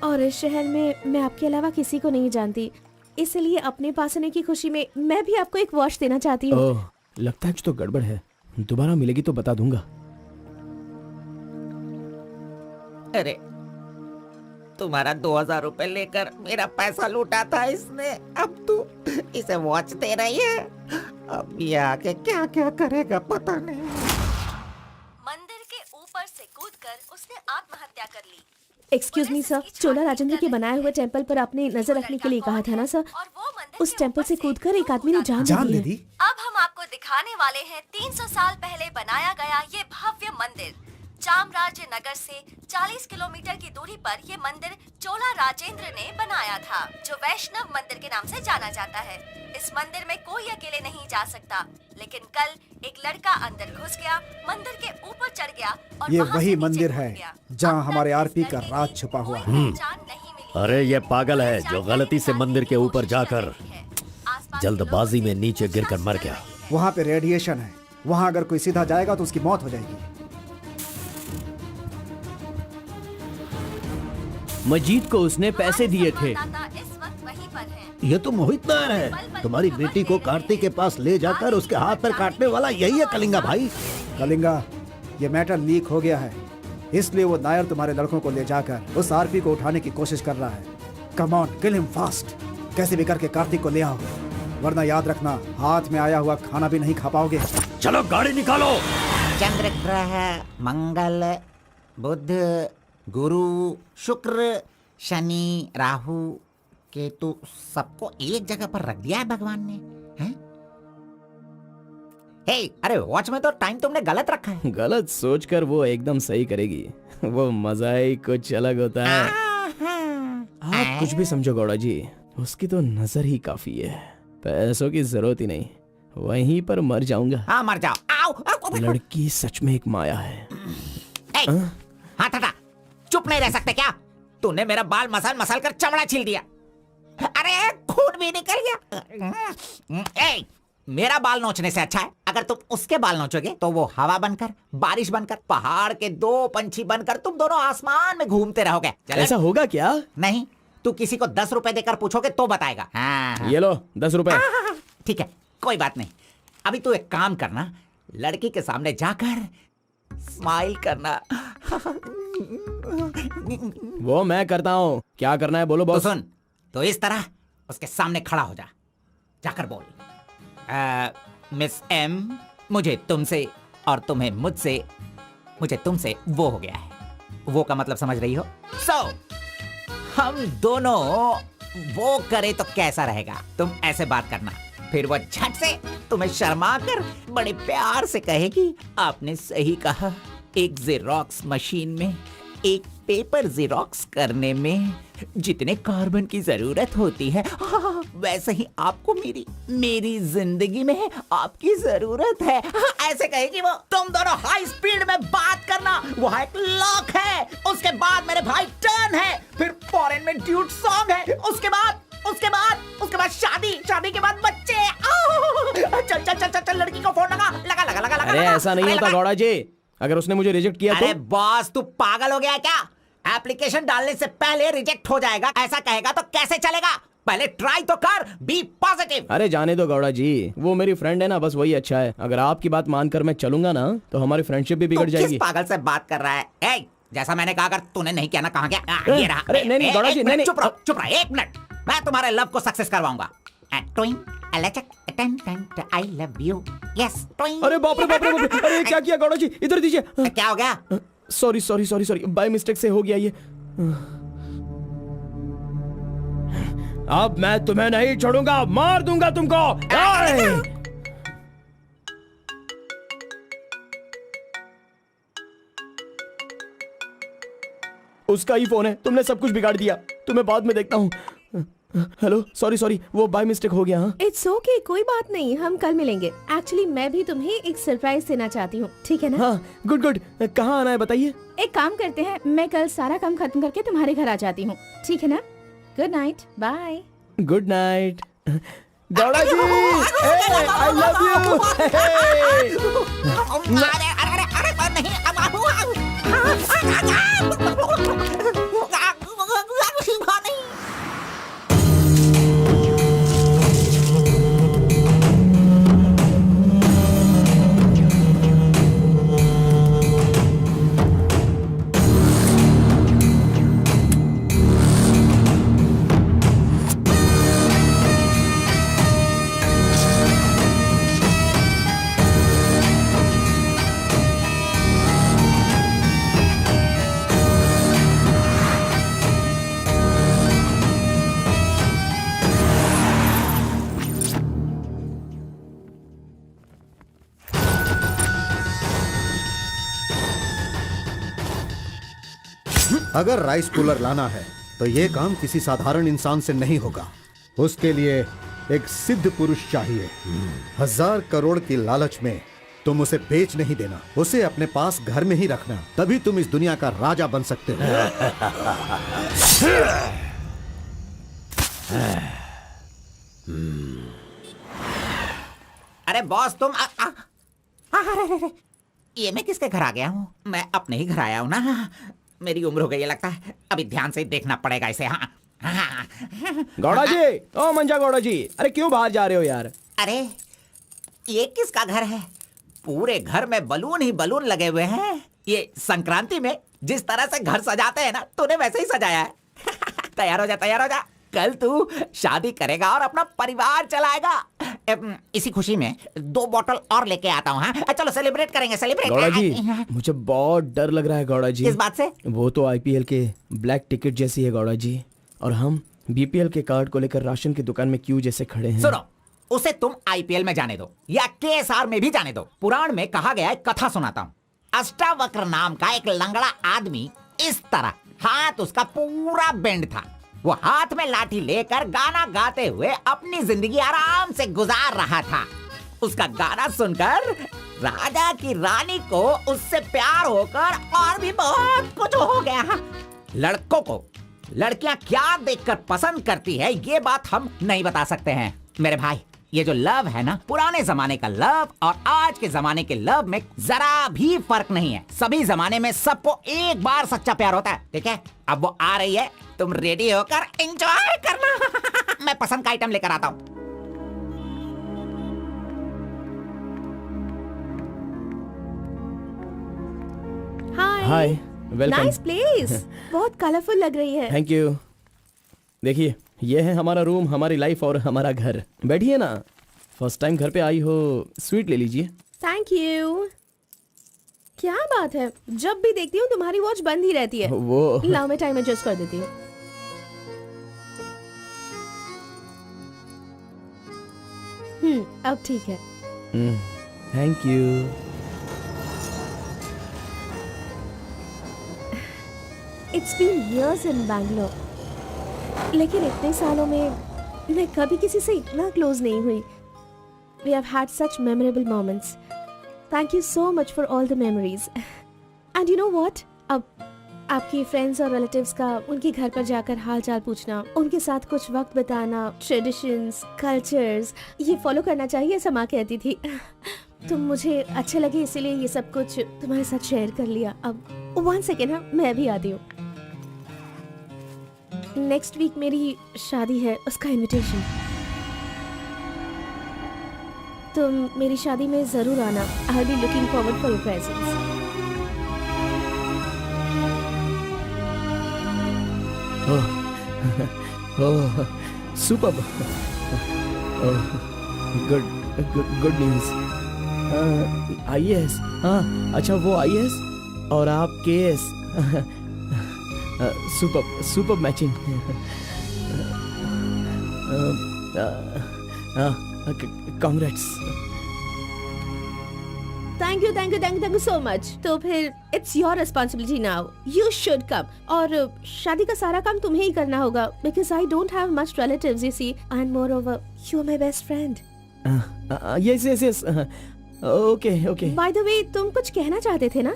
और इस शहर में मैं आपके अलावा किसी को नहीं जानती, इसलिए अपने पास होने की खुशी में मैं भी आपको एक वॉच देना चाहती हूँ। ओह, लगता है कुछ तो गड़बड़ है। दोबारा मिलेगी तो बता दूंगा। अरे तुम्हारा 2000 रुपए लेकर मेरा पैसा लूटा था इसने, अब तू इसे वॉच दे रही है। अब ये आके क्या क्या करेगा पता नहीं। मंदिर के ऊपर से कूदकर उसने आत्महत्या कर ली। एक्सक्यूज मी सर, चोला राजेंद्र के बनाए हुए टेम्पल पर आपने नजर रखने के लिए कहा था ना सर? और वो मंदिर उस टेम्पल से कूदकर एक आदमी ने जान जान ले ले ली दी। है। अब हम आपको दिखाने वाले हैं 300 साल पहले बनाया गया ये भव्य मंदिर। चामराज नगर से 40 किलोमीटर की दूरी पर ये मंदिर चोला राजेंद्र ने बनाया था, जो वैष्णव मंदिर के नाम से जाना जाता है। इस मंदिर में कोई अकेले नहीं जा सकता, लेकिन कल एक लड़का अंदर घुस गया, मंदिर के ऊपर चढ़ गया और ये वहां से वही नीचे मंदिर कूद है गया। जहाँ अब तक हमारे इस आरपी का लड़के राज की छुपा हुआ कोई है। पहचान नहीं मिली। अरे ये पागल है जो गलती से मंदिर के ऊपर जाकर जल्दबाजी में नीचे गिरकर मर गया। वहाँ पे रेडिएशन है, वहाँ अगर कोई सीधा जाएगा तो उसकी मौत हो जाएगी। मजीद को उसने पैसे दिए थे। इस वक्त वहीं पर है। ये तो मोहित नायर है। तुम्हारी बेटी को कार्तिक के पास ले जाकर उसके हाथ पर काटने वाला यही है कलिंगा भाई। कलिंगा, ये मैटर लीक हो गया है, इसलिए वो नायर तुम्हारे लड़कों को ले जाकर उस आरपी को उठाने की कोशिश कर रहा है। Come on, kill him fast. कैसे भी करके कार्तिक को ले आओ, वरना याद रखना हाथ में आया हुआ खाना भी नहीं खा पाओगे। चलो गाड़ी निकालो। चंद्र ग्रह, मंगल, बुध, गुरु, शुक्र, शनि, राहु, केतु, सबको एक जगह पर रख दिया है भगवान ने, हैं? हे, अरे वॉच में तो टाइम तुमने गलत रखा है। गलत सोचकर वो एकदम सही करेगी। वो मजा ही कुछ अलग होता है। आप कुछ भी समझो गौड़ा जी, उसकी तो नजर ही काफी है। पैसों की जरूरत ही नहीं, वहीं पर मर जाऊंगा। हाँ मर जाओ। आओ, आओ। लड़की सच में एक माया है। हे, हाथ हटा, चुप नहीं रह सकते क्या? तूने मेरा बाल मसल मसल कर चमड़ा छील दिया। अरे खून भी निकल गया। ए, मेरा बाल नोचने से अच्छा है अगर तुम उसके बाल नोचोगे तो वो हवा बनकर, बारिश बनकर, पहाड़ के 2 पंछी बनकर तुम दोनों आसमान में घूमते रहोगे। ऐसा होगा क्या? नहीं, तू किसी को 10 रुपए देकर पूछोगे तो बताएगा। हाँ। ये लो 10 रुपए। ठीक है, कोई बात नहीं। अभी तू एक काम करना, लड़की के सामने जाकर स्माइल करना। वो मैं करता हूँ, क्या करना है बोलो तो बॉस। सुन, तो इस तरह उसके सामने खड़ा हो जा, जाकर बोल, मिस एम, मुझे तुमसे और तुम्हें मुझसे, मुझे तुमसे वो हो गया है। वो का मतलब समझ रही हो? हम दोनों वो करे तो कैसा रहेगा? तुम ऐसे बात करना, फिर वो झट से तुम्हें शर्मा कर बड़े प्यार से कहेगी, आपने सही कहा, एक जेरोक्स मशीन में एक पेपर जेरोक्स करने में जितने कार्बन की जरूरत होती है, वैसे ही आपको मेरी जिंदगी में आपकी जरूरत है। ऐसे कहेगी वो। तुम दोनों हाई स्पीड में बात करना, वहाँ एक लॉक है, उसके बाद मेरे भाई टर्न है, फिर फॉरेन में ड्यूट सॉन्ग है, उसके बाद शादी के बाद बच्चे। चल लड़की को फोन लगा। अरे ऐसा नहीं होता गौड़ा जी, अगर उसने मुझे रिजेक्ट किया अरे तो? बॉस, तू पागल हो गया क्या? एप्लीकेशन डालने से पहले रिजेक्ट हो जाएगा, ऐसा कहेगा तो कैसे चलेगा? पहले ट्राई तो कर, बी पॉजिटिव। अरे जाने दो गौड़ा जी, वो मेरी फ्रेंड है ना, बस वही अच्छा है। अगर आपकी बात मानकर मैं चलूंगा ना तो हमारी फ्रेंडशिप भी बिगड़ जाएगी। किस पागल से बात कर रहा है? ए, जैसा मैंने कहा, अगर तूने नहीं किया ना, कहाँ गया? ये रहा। अरे नहीं गौड़ा जी, नहीं। चुप रहो 1 मिनट, मैं तुम्हारे लव को सक्सेस करवाऊंगा। I love you. Yes. अरे बाप रे। अरे क्या किया गौड़ा जी, इधर दीजिए। क्या हो गया? सॉरी, बाय मिस्टेक से हो गया ये। अब मैं तुम्हें नहीं छोड़ूंगा, मार दूंगा तुमको। उसका ही फोन है, तुमने सब कुछ बिगाड़ दिया। तुम्हें बाद में देखता हूँ। हेलो, सॉरी, वो बाय मिस्टेक हो गया। हाँ इट्स ओके, कोई बात नहीं, हम कल मिलेंगे। एक्चुअली मैं भी तुम्हें एक सरप्राइज देना चाहती हूँ, ठीक है ना? हाँ, गुड। कहाँ आना है बताइए? एक काम करते हैं, मैं कल सारा काम खत्म करके तुम्हारे घर आ जाती हूँ, ठीक है ना? Good night, bye. Good night Gowda ji, I love you. अरे अगर राइस कूलर लाना है तो ये काम किसी साधारण इंसान से नहीं होगा। उसके लिए एक सिद्ध पुरुष चाहिए। 1000 करोड़ की लालच में तुम उसे बेच नहीं देना, उसे अपने पास घर में ही रखना, तभी तुम इस दुनिया का राजा बन सकते हो। अरे बॉस तुम अरे, ये मैं किसके घर आ गया हूँ? मैं अपने ही घर आया हूँ ना। मेरी उम्र हो गई है लगता है, अभी ध्यान से देखना पड़ेगा इसे। हाँ गौड़ा जी, ओ मंजा गौड़ा जी, अरे क्यों बाहर जा रहे हो यार? अरे ये किसका घर है? पूरे घर में बलून ही बलून लगे हुए हैं। ये संक्रांति में जिस तरह से घर सजाते हैं ना, तूने वैसे ही सजाया है। तैयार हो जा, तैयार हो जा। कल तू शादी करेगा और अपना परिवार चलाएगा। इसी खुशी में 2 बॉटल और लेके आता हूँ। हाँ चलो सेलिब्रेट करेंगे, सेलिब्रेट। गौड़ा जी, मुझे बहुत डर लग रहा है गौड़ा जी। किस बात से? वो तो आईपीएल के ब्लैक टिकट जैसी है गौड़ा जी, और हम बीपीएल के कार्ड को लेकर राशन की दुकान में क्यों जैसे खड़े हैं। सुनो, उसे तुम आईपीएल में जाने दो या केएसआर में भी जाने दो। पुराण में कहा गया है, कथा सुनाता हूँ। अष्टावक्र नाम का एक लंगड़ा आदमी, इस तरह हाथ उसका पूरा बेंड था। वो हाथ में लाठी लेकर गाना गाते हुए अपनी जिंदगी आराम से गुजार रहा था। उसका गाना सुनकर राजा की रानी को उससे प्यार होकर और भी बहुत कुछ हो गया। लड़कों को लड़कियां क्या देखकर पसंद करती है, ये बात हम नहीं बता सकते हैं मेरे भाई। ये जो लव है ना, पुराने जमाने का लव और आज के जमाने के लव में जरा भी फर्क नहीं है। सभी जमाने में सबको एक बार सच्चा प्यार होता है, ठीक है? अब वो आ रही है, तुम रेडी होकर एंजॉय करना। मैं पसंद का आइटम लेकर आता हूँ। हाय, वेलकम। Nice place. बहुत कलरफुल लग रही है। Thank you. देखिए, ये है हमारा रूम, हमारी लाइफ और हमारा घर। बैठिए ना, फर्स्ट टाइम घर पे आई हो, स्वीट ले लीजिए। Thank you. क्या बात है, जब भी देखती हूँ तुम्हारी वॉच बंद ही रहती है। वो लाओ मैं टाइम एडजस्ट कर देती हूँ। अब ठीक है। Thank you. It's been years in Bangalore, लेकिन इतने सालों में मैं कभी किसी से इतना क्लोज नहीं हुई। We have had such memorable moments. Thank you so much for all the memories. And you know what? अब आपकी फ्रेंड्स और रिलेटिव्स का उनके घर पर जाकर हाल चाल पूछना, उनके साथ कुछ वक्त बिताना, ट्रेडिशंस, कल्चर्स, ये फॉलो करना चाहिए, ऐसा माँ कहती थी। तो मुझे अच्छे लगे, इसीलिए ये सब कुछ तुम्हारे साथ शेयर कर लिया। अब 1 सेकेंड, हाँ मैं भी आती हूँ। नेक्स्ट वीक मेरी शादी है, उसका इनविटेशन। तुम मेरी शादी में जरूर आना। I will be looking forward for your presence. Oh, superb. Good news. IAS, हाँ अच्छा, वो आईएएस और आप KS. Superb matching. Congrats. Thank you so much. तो फिर it's your responsibility now, you should come. और शादी का सारा काम तुम्हें ही करना होगा, because I don't have much relatives, you see, and moreover you are my best friend. Yes. Okay. By the way, तुम कुछ कहना चाहते थे ना?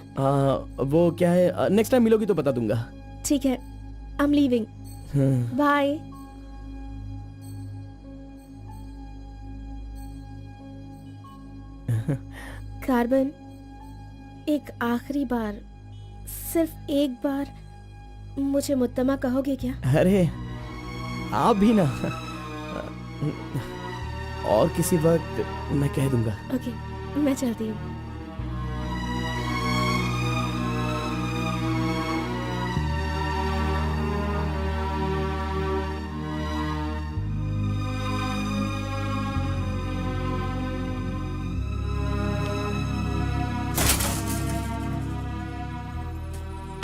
वो क्या है, नेक्स्ट टाइम मिलोगी तो बता दूंगा। ठीक है, I am leaving. Bye. Carbon, एक आखिरी बार, सिर्फ एक बार मुझे मुत्तमा कहोगे क्या? अरे आप भी ना, और किसी वक्त मैं कह दूंगा। ओके, मैं चलती हूँ।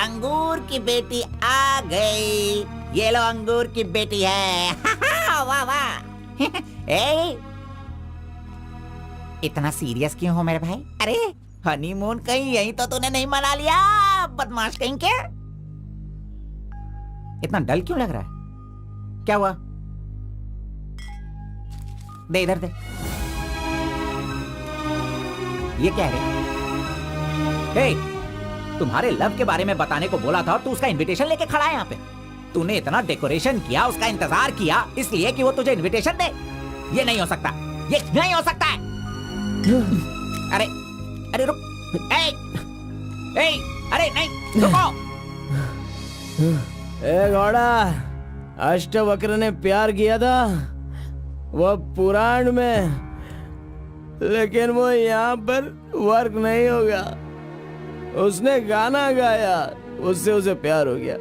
अंगूर की बेटी आ गई। ये लो, अंगूर की बेटी है। वाह वाह। ए, इतना सीरियस क्यों हो मेरे भाई? अरे हनीमून कहीं यहीं तो तूने नहीं मना लिया, बदमाश कहीं के? इतना डल क्यों लग रहा है? क्या हुआ? दे इधर दे। ये क्या है? हे, तुम्हारे लव के बारे में बताने को बोला था और तू उसका इनविटेशन लेके खड़ा है यहाँ पे। तूने इतना डेकोरेशन किया, उसका इंतजार किया इसलिए कि वो तुझे इनविटेशन दे। ये नहीं हो सकता, ये नहीं हो सकता है। अरे अरे रुक, ए, अरे नहीं रुको। ए घोड़ा, अष्टवक्र ने प्यार किया था वो पुराण में, लेकिन वो यहाँ पर वर्क नहीं होगा। उसने गाना गाया, उससे उसे प्यार हो गया,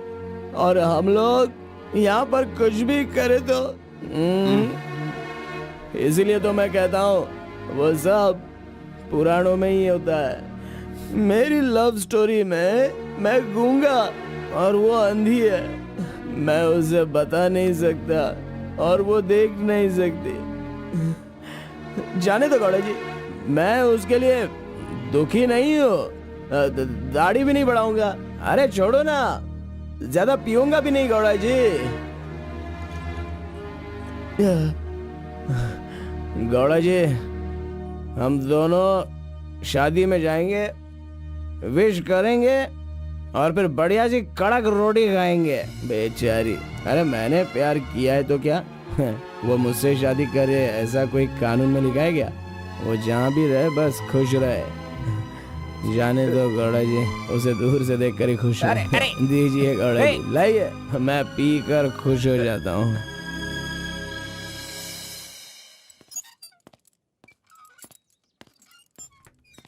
और हम लोग यहाँ पर कुछ भी करे तो इसीलिए तो मैं कहता हूँ वो सब पुराणों में ही होता है। मेरी लव स्टोरी में मैं गूंगा और वो अंधी है, मैं उसे बता नहीं सकता और वो देख नहीं सकती। जाने दो गौड़ा जी, मैं उसके लिए दुखी नहीं हूँ, दाढ़ी भी नहीं बढ़ाऊंगा। अरे छोड़ो ना, ज्यादा पीऊंगा भी नहीं गौड़ा जी। गौड़ा जी, हम दोनों शादी में जाएंगे, विश करेंगे और फिर बढ़िया सी कड़क रोटी खाएंगे। बेचारी, अरे मैंने प्यार किया है तो क्या वो मुझसे शादी करे ऐसा कोई कानून में लिखा है क्या? वो जहाँ भी रहे बस खुश रहे। जाने दो गौड़ा जी, उसे दूर से देखकर ही खुश है। दीजिए गौड़ा जी, लाइए, मैं पी कर खुश हो जाता हूँ।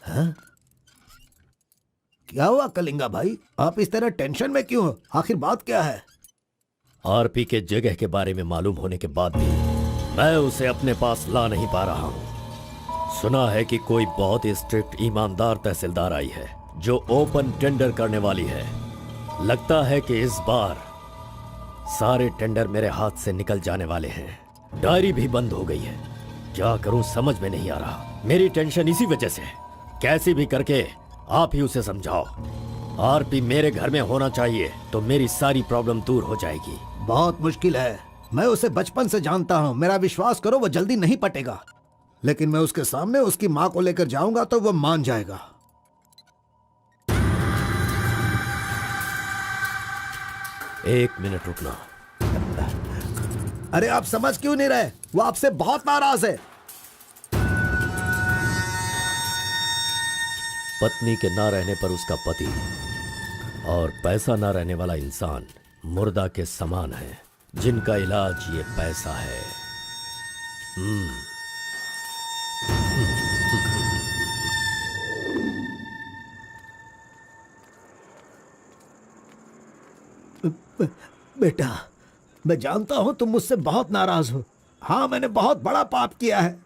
हाँ? क्या हुआ कलिंगा भाई, आप इस तरह टेंशन में क्यों हो? आखिर बात क्या है? आरपी के जगह के बारे में मालूम होने के बाद भी मैं उसे अपने पास ला नहीं पा रहा हूँ। सुना है कि कोई बहुत ही स्ट्रिक्ट ईमानदार तहसीलदार आई है जो ओपन टेंडर करने वाली है। लगता है कि इस बार सारे टेंडर मेरे हाथ से निकल जाने वाले हैं। डायरी भी बंद हो गई है। क्या करूं समझ में नहीं आ रहा। मेरी टेंशन इसी वजह से है। कैसे भी करके आप ही उसे समझाओ। आरपी मेरे घर में होना चाहिए तो मेरी सारी प्रॉब्लम दूर हो जाएगी। बहुत मुश्किल है, मैं उसे बचपन से जानता हूँ। मेरा विश्वास करो, वो जल्दी नहीं पटेगा, लेकिन मैं उसके सामने उसकी माँ को लेकर जाऊंगा तो वो मान जाएगा। एक मिनट रुकना। अरे आप समझ क्यों नहीं रहे? वो आपसे बहुत नाराज है। पत्नी के ना रहने पर उसका पति और पैसा ना रहने वाला इंसान मुर्दा के समान है, जिनका इलाज ये पैसा है। बेटा, मैं जानता हूं तुम मुझसे बहुत नाराज हो। हाँ, मैंने बहुत बड़ा पाप किया है,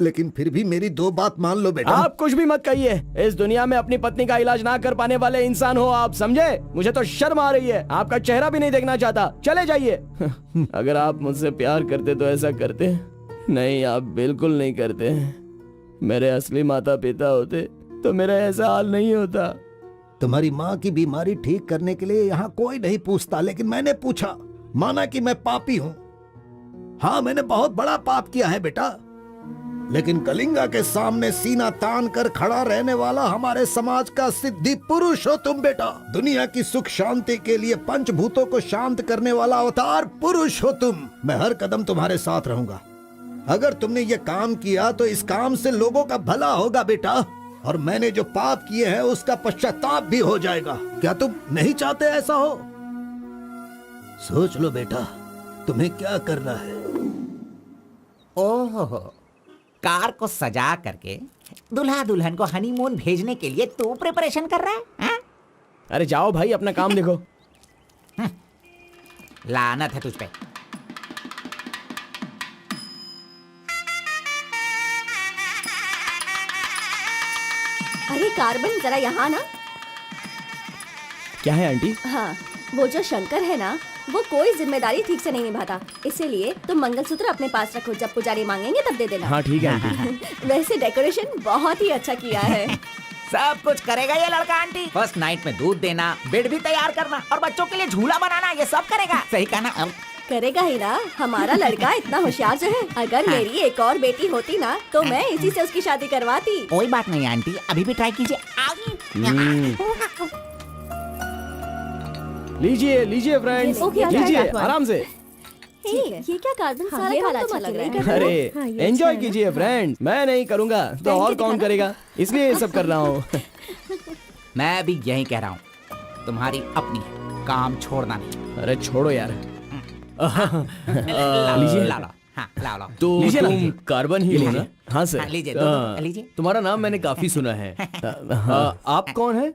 लेकिन फिर भी मेरी दो बात मान लो बेटा। आप कुछ भी मत कहिए। इस दुनिया में अपनी पत्नी का इलाज ना कर पाने वाले इंसान हो आप, समझे? मुझे तो शर्म आ रही है। आपका चेहरा भी नहीं देखना चाहता। चले जाइए। अगर आप मुझसे प्यार करते तो ऐसा करते। नहीं, आप बिल्कुल नहीं करते। मेरे असली माता पिता होते तो मेरा ऐसा हाल नहीं होता। तुम्हारी माँ की बीमारी ठीक करने के लिए यहाँ कोई नहीं पूछता, लेकिन मैंने पूछा, माना कि मैं पापी हूँ। हाँ, मैंने बहुत बड़ा पाप किया है बेटा, लेकिन कलिंगा के सामने सीना तान कर खड़ा रहने वाला हमारे समाज का सिद्धि पुरुष हो तुम बेटा। दुनिया की सुख शांति के लिए पंचभूतों को शांत करने वाला अवतार पुरुष हो तुम। मैं हर कदम तुम्हारे साथ रहूंगा। अगर तुमने ये काम किया तो इस काम से लोगों का भला होगा बेटा, और मैंने जो पाप किए हैं उसका पश्चाताप भी हो जाएगा। क्या तुम नहीं चाहते ऐसा हो? सोच लो बेटा, तुम्हें क्या करना है। ओहो, कार को सजा करके दुल्हा दुल्हन को हनीमून भेजने के लिए तू प्रिपरेशन कर रहा है, हा? अरे जाओ भाई, अपना काम देखो। लानत है तुझ पे। अरे कार्बन, जरा यहाँ ना। क्या है आंटी? हाँ, वो जो शंकर है ना, वो कोई जिम्मेदारी ठीक से नहीं निभाता। इसीलिए तुम मंगलसूत्र अपने पास रखो, जब पुजारी मांगेंगे तब दे देना। हाँ ठीक है आंटी। वैसे डेकोरेशन बहुत ही अच्छा किया है। सब कुछ करेगा ये लड़का आंटी। फर्स्ट नाइट में दूध देना, बेड भी तैयार करना और बच्चों के लिए झूला बनाना, ये सब करेगा। सही कहा ना? करेगा ही ना, हमारा लड़का इतना होशियार जो है। अगर मेरी एक और बेटी होती ना तो मैं इसी से उसकी शादी करवाती। कोई बात नहीं आंटी, अभी भी ट्राई कीजिए। लीजिए लीजिए फ्रेंड्स, ओके, लीजिए ओके, आराम से। ये क्या कार्बन हाँ, सारा ये काम वाला तो अच्छा मत लग रहा नहीं है। कर रहे हो। अरे ये एंजॉय अच्छा है। कीजिए फ्रेंड्स, मैं नहीं करूँगा तो और कौन करेगा, इसलिए ये सब कर रहा हूँ। मैं भी यही कह रहा हूँ, तुम्हारी अपनी काम छोड़ना नहीं। अरे छोड़ो यार। लीजिए, ला लो। हाँ, ला लो। तो लीजिए ना। तुम कार्बन ही लो ना? हाँ सर। हाँ, लीजिए, दो, लीजिए। तुम्हारा नाम मैंने काफी सुना है। आप कौन है?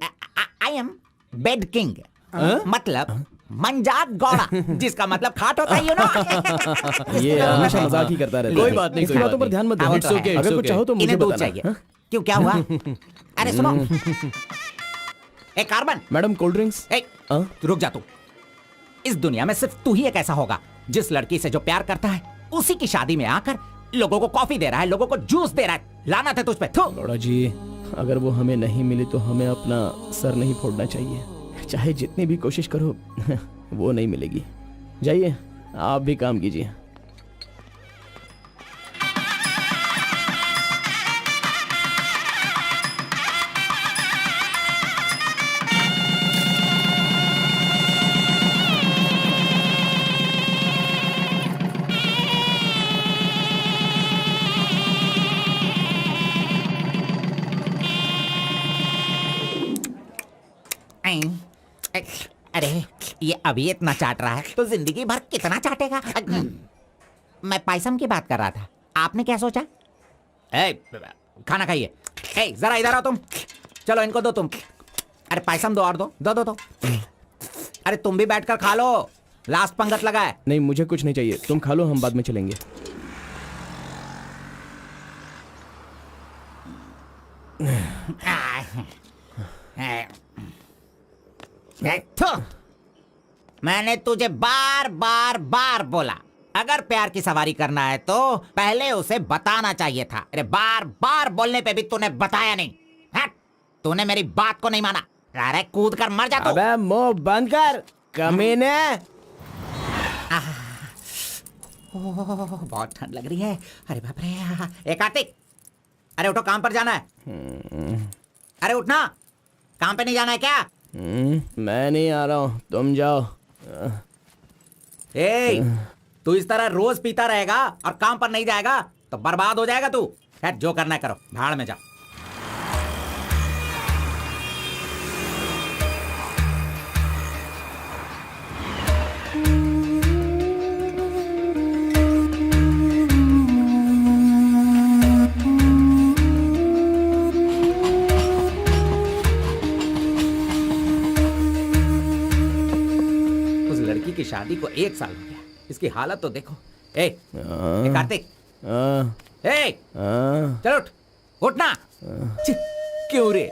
आई एम बेड किंग, मतलब मंजात गौड़ा, जिसका मतलब खाट होता है, यू नो। ये हमेशा मजाक ही करता रहता है। कोई बात नहीं, इसकी कोई बातों बात पर ध्यान मत नहीं। दो। It's okay, it's अगर कुछ okay। चाहो तो मुझे इन्हें दूध बताना। चाहिए। हाँ? क्यों, क्या हुआ? अरे सुनो, ए कार्बन, मैडम कोल्ड ड्रिंक्स। ए, रुक जा तू। इस दुनिया में सिर्फ तू ही एक ऐसा होगा जिस लड़की से जो प्यार करता है उसी की शादी में आकर लोगों को कॉफी दे रहा है, लोगों को जूस दे रहा है। लानत है तुझ पे। थू। गौड़ा जी, अगर वो हमें नहीं मिली तो हमें अपना सर नहीं फोड़ना चाहिए। चाहे जितनी भी कोशिश करो वो नहीं मिलेगी। जाइए, आप भी काम कीजिए। अरे ये अभी इतना चाट रहा है तो जिंदगी भर कितना चाटेगा। मैं पायसम की बात कर रहा था, आपने क्या सोचा? खाना खाइए। जरा इधर आओ तुम। चलो इनको दो तुम। अरे पायसम दो और दो दो दो दो। अरे तुम भी बैठकर खा लो, लास्ट पंगत लगा है। नहीं, मुझे कुछ नहीं चाहिए, तुम खा लो, हम बाद में चलेंगे। मैंने तुझे बार बार बार बोला, अगर प्यार की सवारी करना है तो पहले उसे बताना चाहिए था। अरे बार बार बोलने पे भी तूने बताया नहीं। हट, तूने मेरी बात को नहीं माना। अरे कूद कर मर जा तू। अबे मुंह बंद कर कमीने। बहुत ठंड लग रही है। अरे बाप रे। ए कार्तिक, अरे उठो, काम पर जाना है। अरे उठना, काम पे नहीं जाना है क्या? मैं नहीं आ रहा हूँ, तुम जाओ। ए, तू इस तरह रोज पीता रहेगा और काम पर नहीं जाएगा तो बर्बाद हो जाएगा तू। खैर जो करना है करो, भाड़ में जाओ। की शादी को 1 साल हो गया, इसकी हालत तो देखो। ए कार्तिक, चलो उठना। क्यों रे,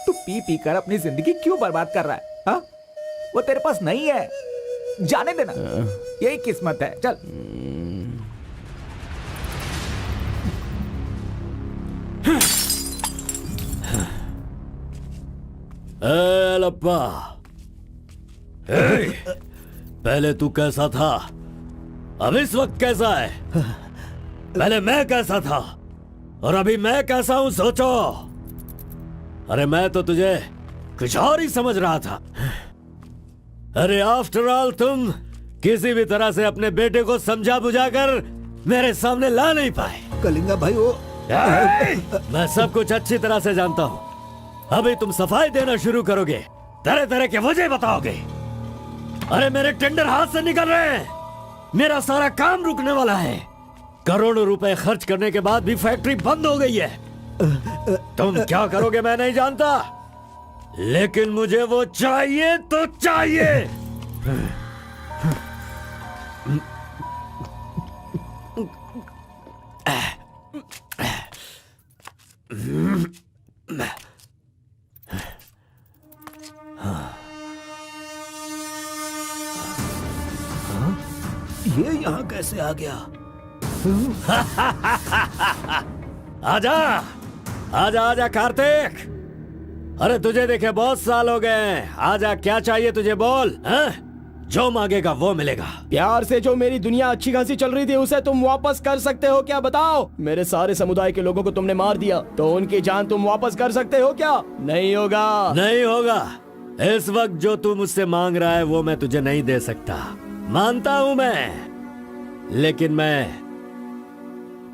तू पी पी कर अपनी जिंदगी क्यों बर्बाद कर रहा है? हा? वो तेरे पास नहीं है, जाने देना, यही किस्मत है। चल। लप्पा, पहले तू कैसा था, अब इस वक्त कैसा है? पहले मैं कैसा था और अभी मैं कैसा हूं, सोचो। अरे मैं तो तुझे कुछ और ही समझ रहा था। अरे आफ्टर ऑल तुम किसी भी तरह से अपने बेटे को समझा बुझाकर मेरे सामने ला नहीं पाए। कलिंगा भाई, वो मैं सब कुछ अच्छी तरह से जानता हूं। अभी तुम सफाई देना शुरू करोगे, तरह तरह के वजह बताओगे। अरे मेरे टेंडर हाथ से निकल रहे हैं, मेरा सारा काम रुकने वाला है। करोड़ों रुपए खर्च करने के बाद भी फैक्ट्री बंद हो गई है। तुम क्या करोगे मैं नहीं जानता, लेकिन मुझे वो चाहिए तो चाहिए। ये यहाँ कैसे आ गया? आजा आजा आजा कार्तिक, अरे तुझे देखे बहुत साल हो गए, आजा क्या चाहिए तुझे बोल, हैं? जो मांगेगा वो मिलेगा। प्यार से जो मेरी दुनिया अच्छी खासी चल रही थी उसे तुम वापस कर सकते हो क्या, बताओ? मेरे सारे समुदाय के लोगों को तुमने मार दिया, तो उनकी जान तुम वापस कर सकते हो क्या? नहीं होगा। नहीं होगा। इस वक्त जो तू मुझसे मांग रहा है वो मैं तुझे नहीं दे सकता, मानता हूं मैं, लेकिन मैं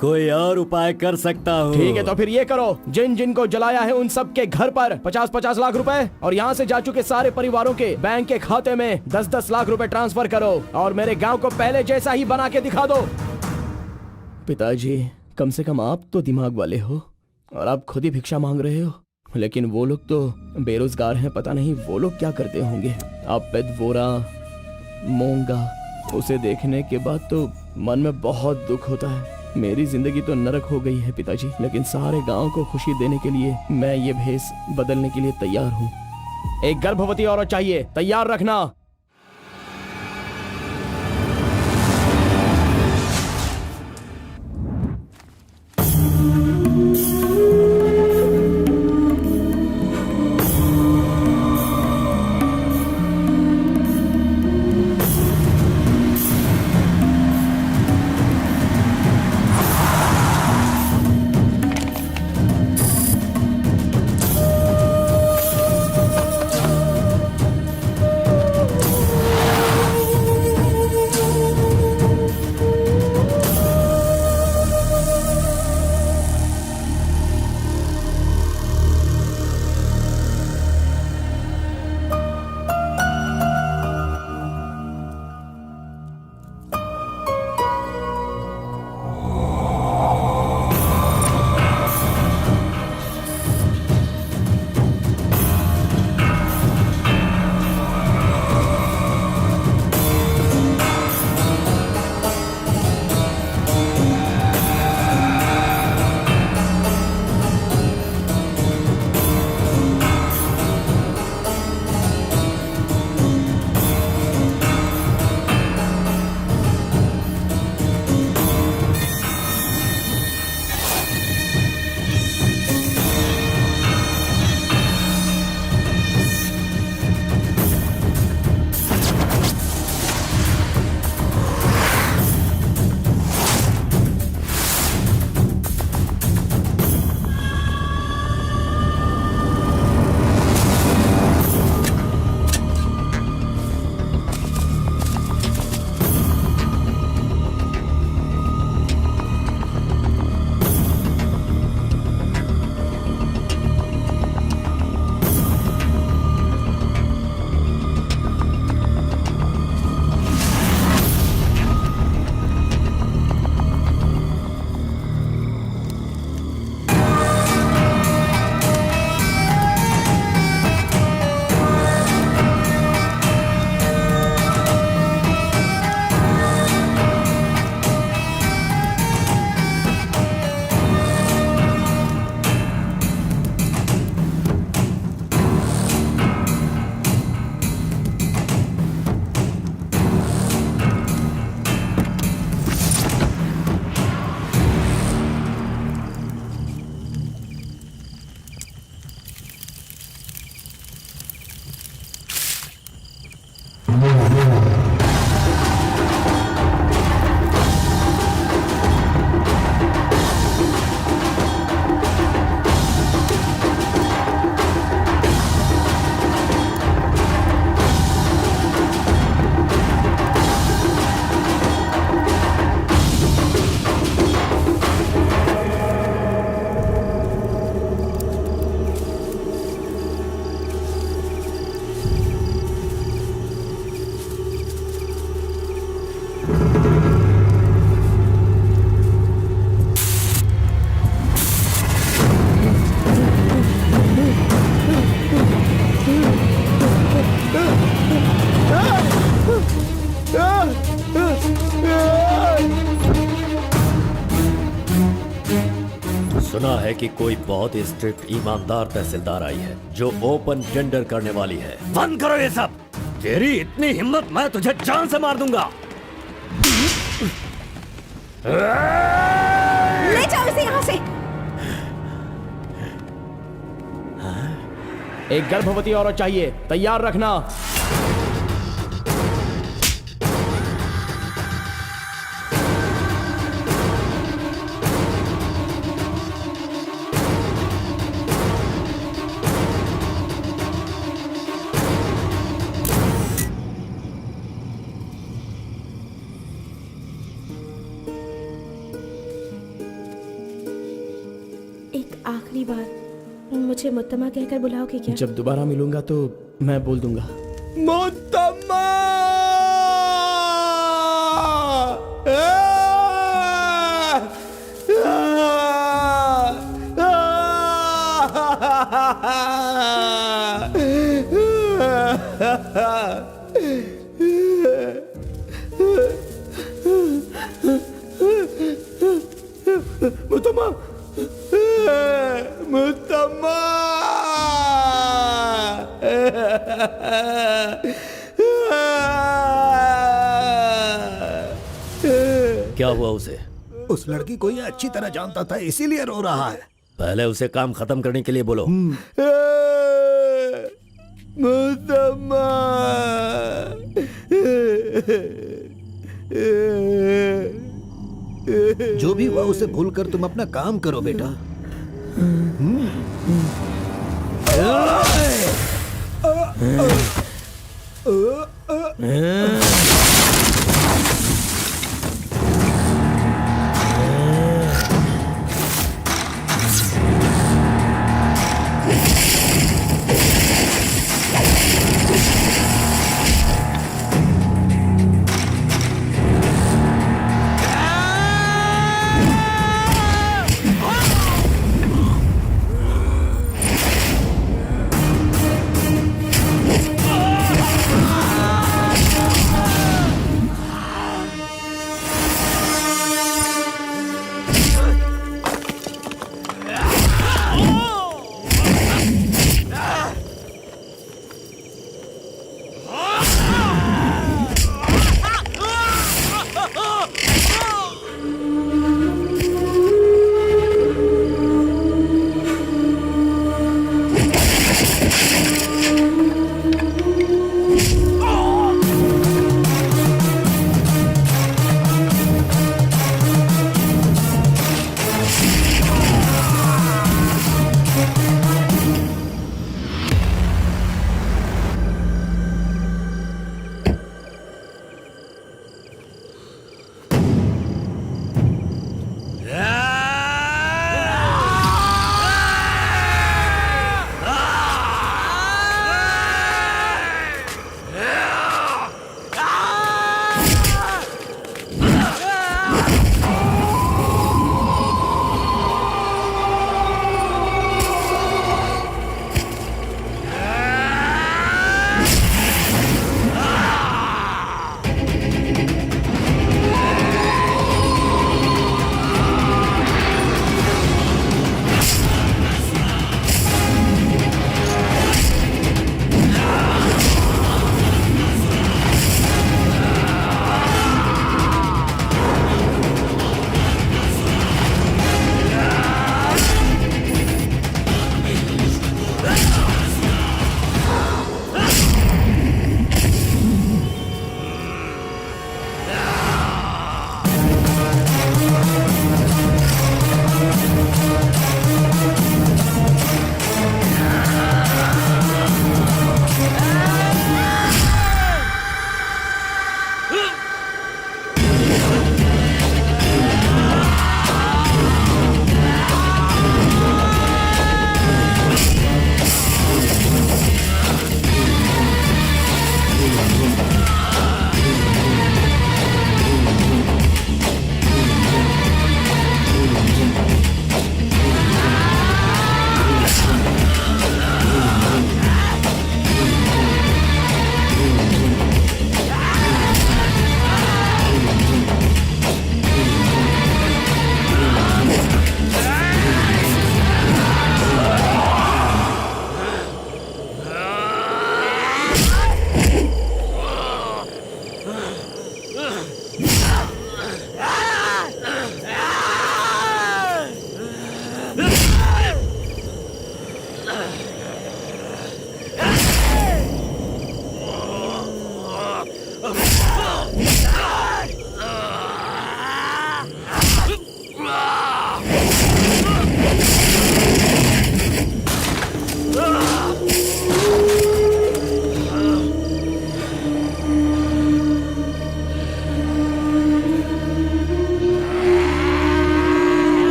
कोई और उपाय कर सकता हूँ। ठीक है, तो फिर ये करो, जिन जिन को जलाया है उन सब के घर पर 50-50 लाख रुपए और यहाँ से जा चुके सारे परिवारों के बैंक के खाते में 10-10 लाख रुपए ट्रांसफर करो और मेरे गांव को पहले जैसा ही बना के दिखा दो। पिताजी, कम से कम आप तो दिमाग वाले हो और आप खुद ही भिक्षा मांग रहे हो, लेकिन वो लोग तो बेरोजगार हैं, पता नहीं वो लोग क्या करते होंगे। आप पेदवोरा मोंगा, उसे देखने के बाद तो मन में बहुत दुख होता है। मेरी जिंदगी तो नरक हो गई है पिताजी, लेकिन सारे गांव को खुशी देने के लिए मैं ये भेष बदलने के लिए तैयार हूँ। एक गर्भवती औरत चाहिए, तैयार रखना। सुना है कि कोई बहुत ही स्ट्रिक्ट ईमानदार तहसीलदार आई है जो ओपन टेंडर करने वाली है। बंद करो ये सब। तेरी इतनी हिम्मत, मैं तुझे जान से मार दूंगा। ले जाओ इसे यहाँ से। एक गर्भवती औरत चाहिए, तैयार रखना। एक आखिरी बार मुझे मुत्तमा कहकर बुलाओगे क्या? जब दोबारा मिलूंगा तो मैं बोल दूंगा। मुत्तम्मा! मुत्तम्मा! मुत्तम्मा! क्या हुआ उसे? उस लड़की को ये अच्छी तरह जानता था, इसीलिए रो रहा है। पहले उसे काम खत्म करने के लिए बोलो। मुत्तम्मा! जो भी हुआ उसे भूलकर तुम अपना काम करो बेटा।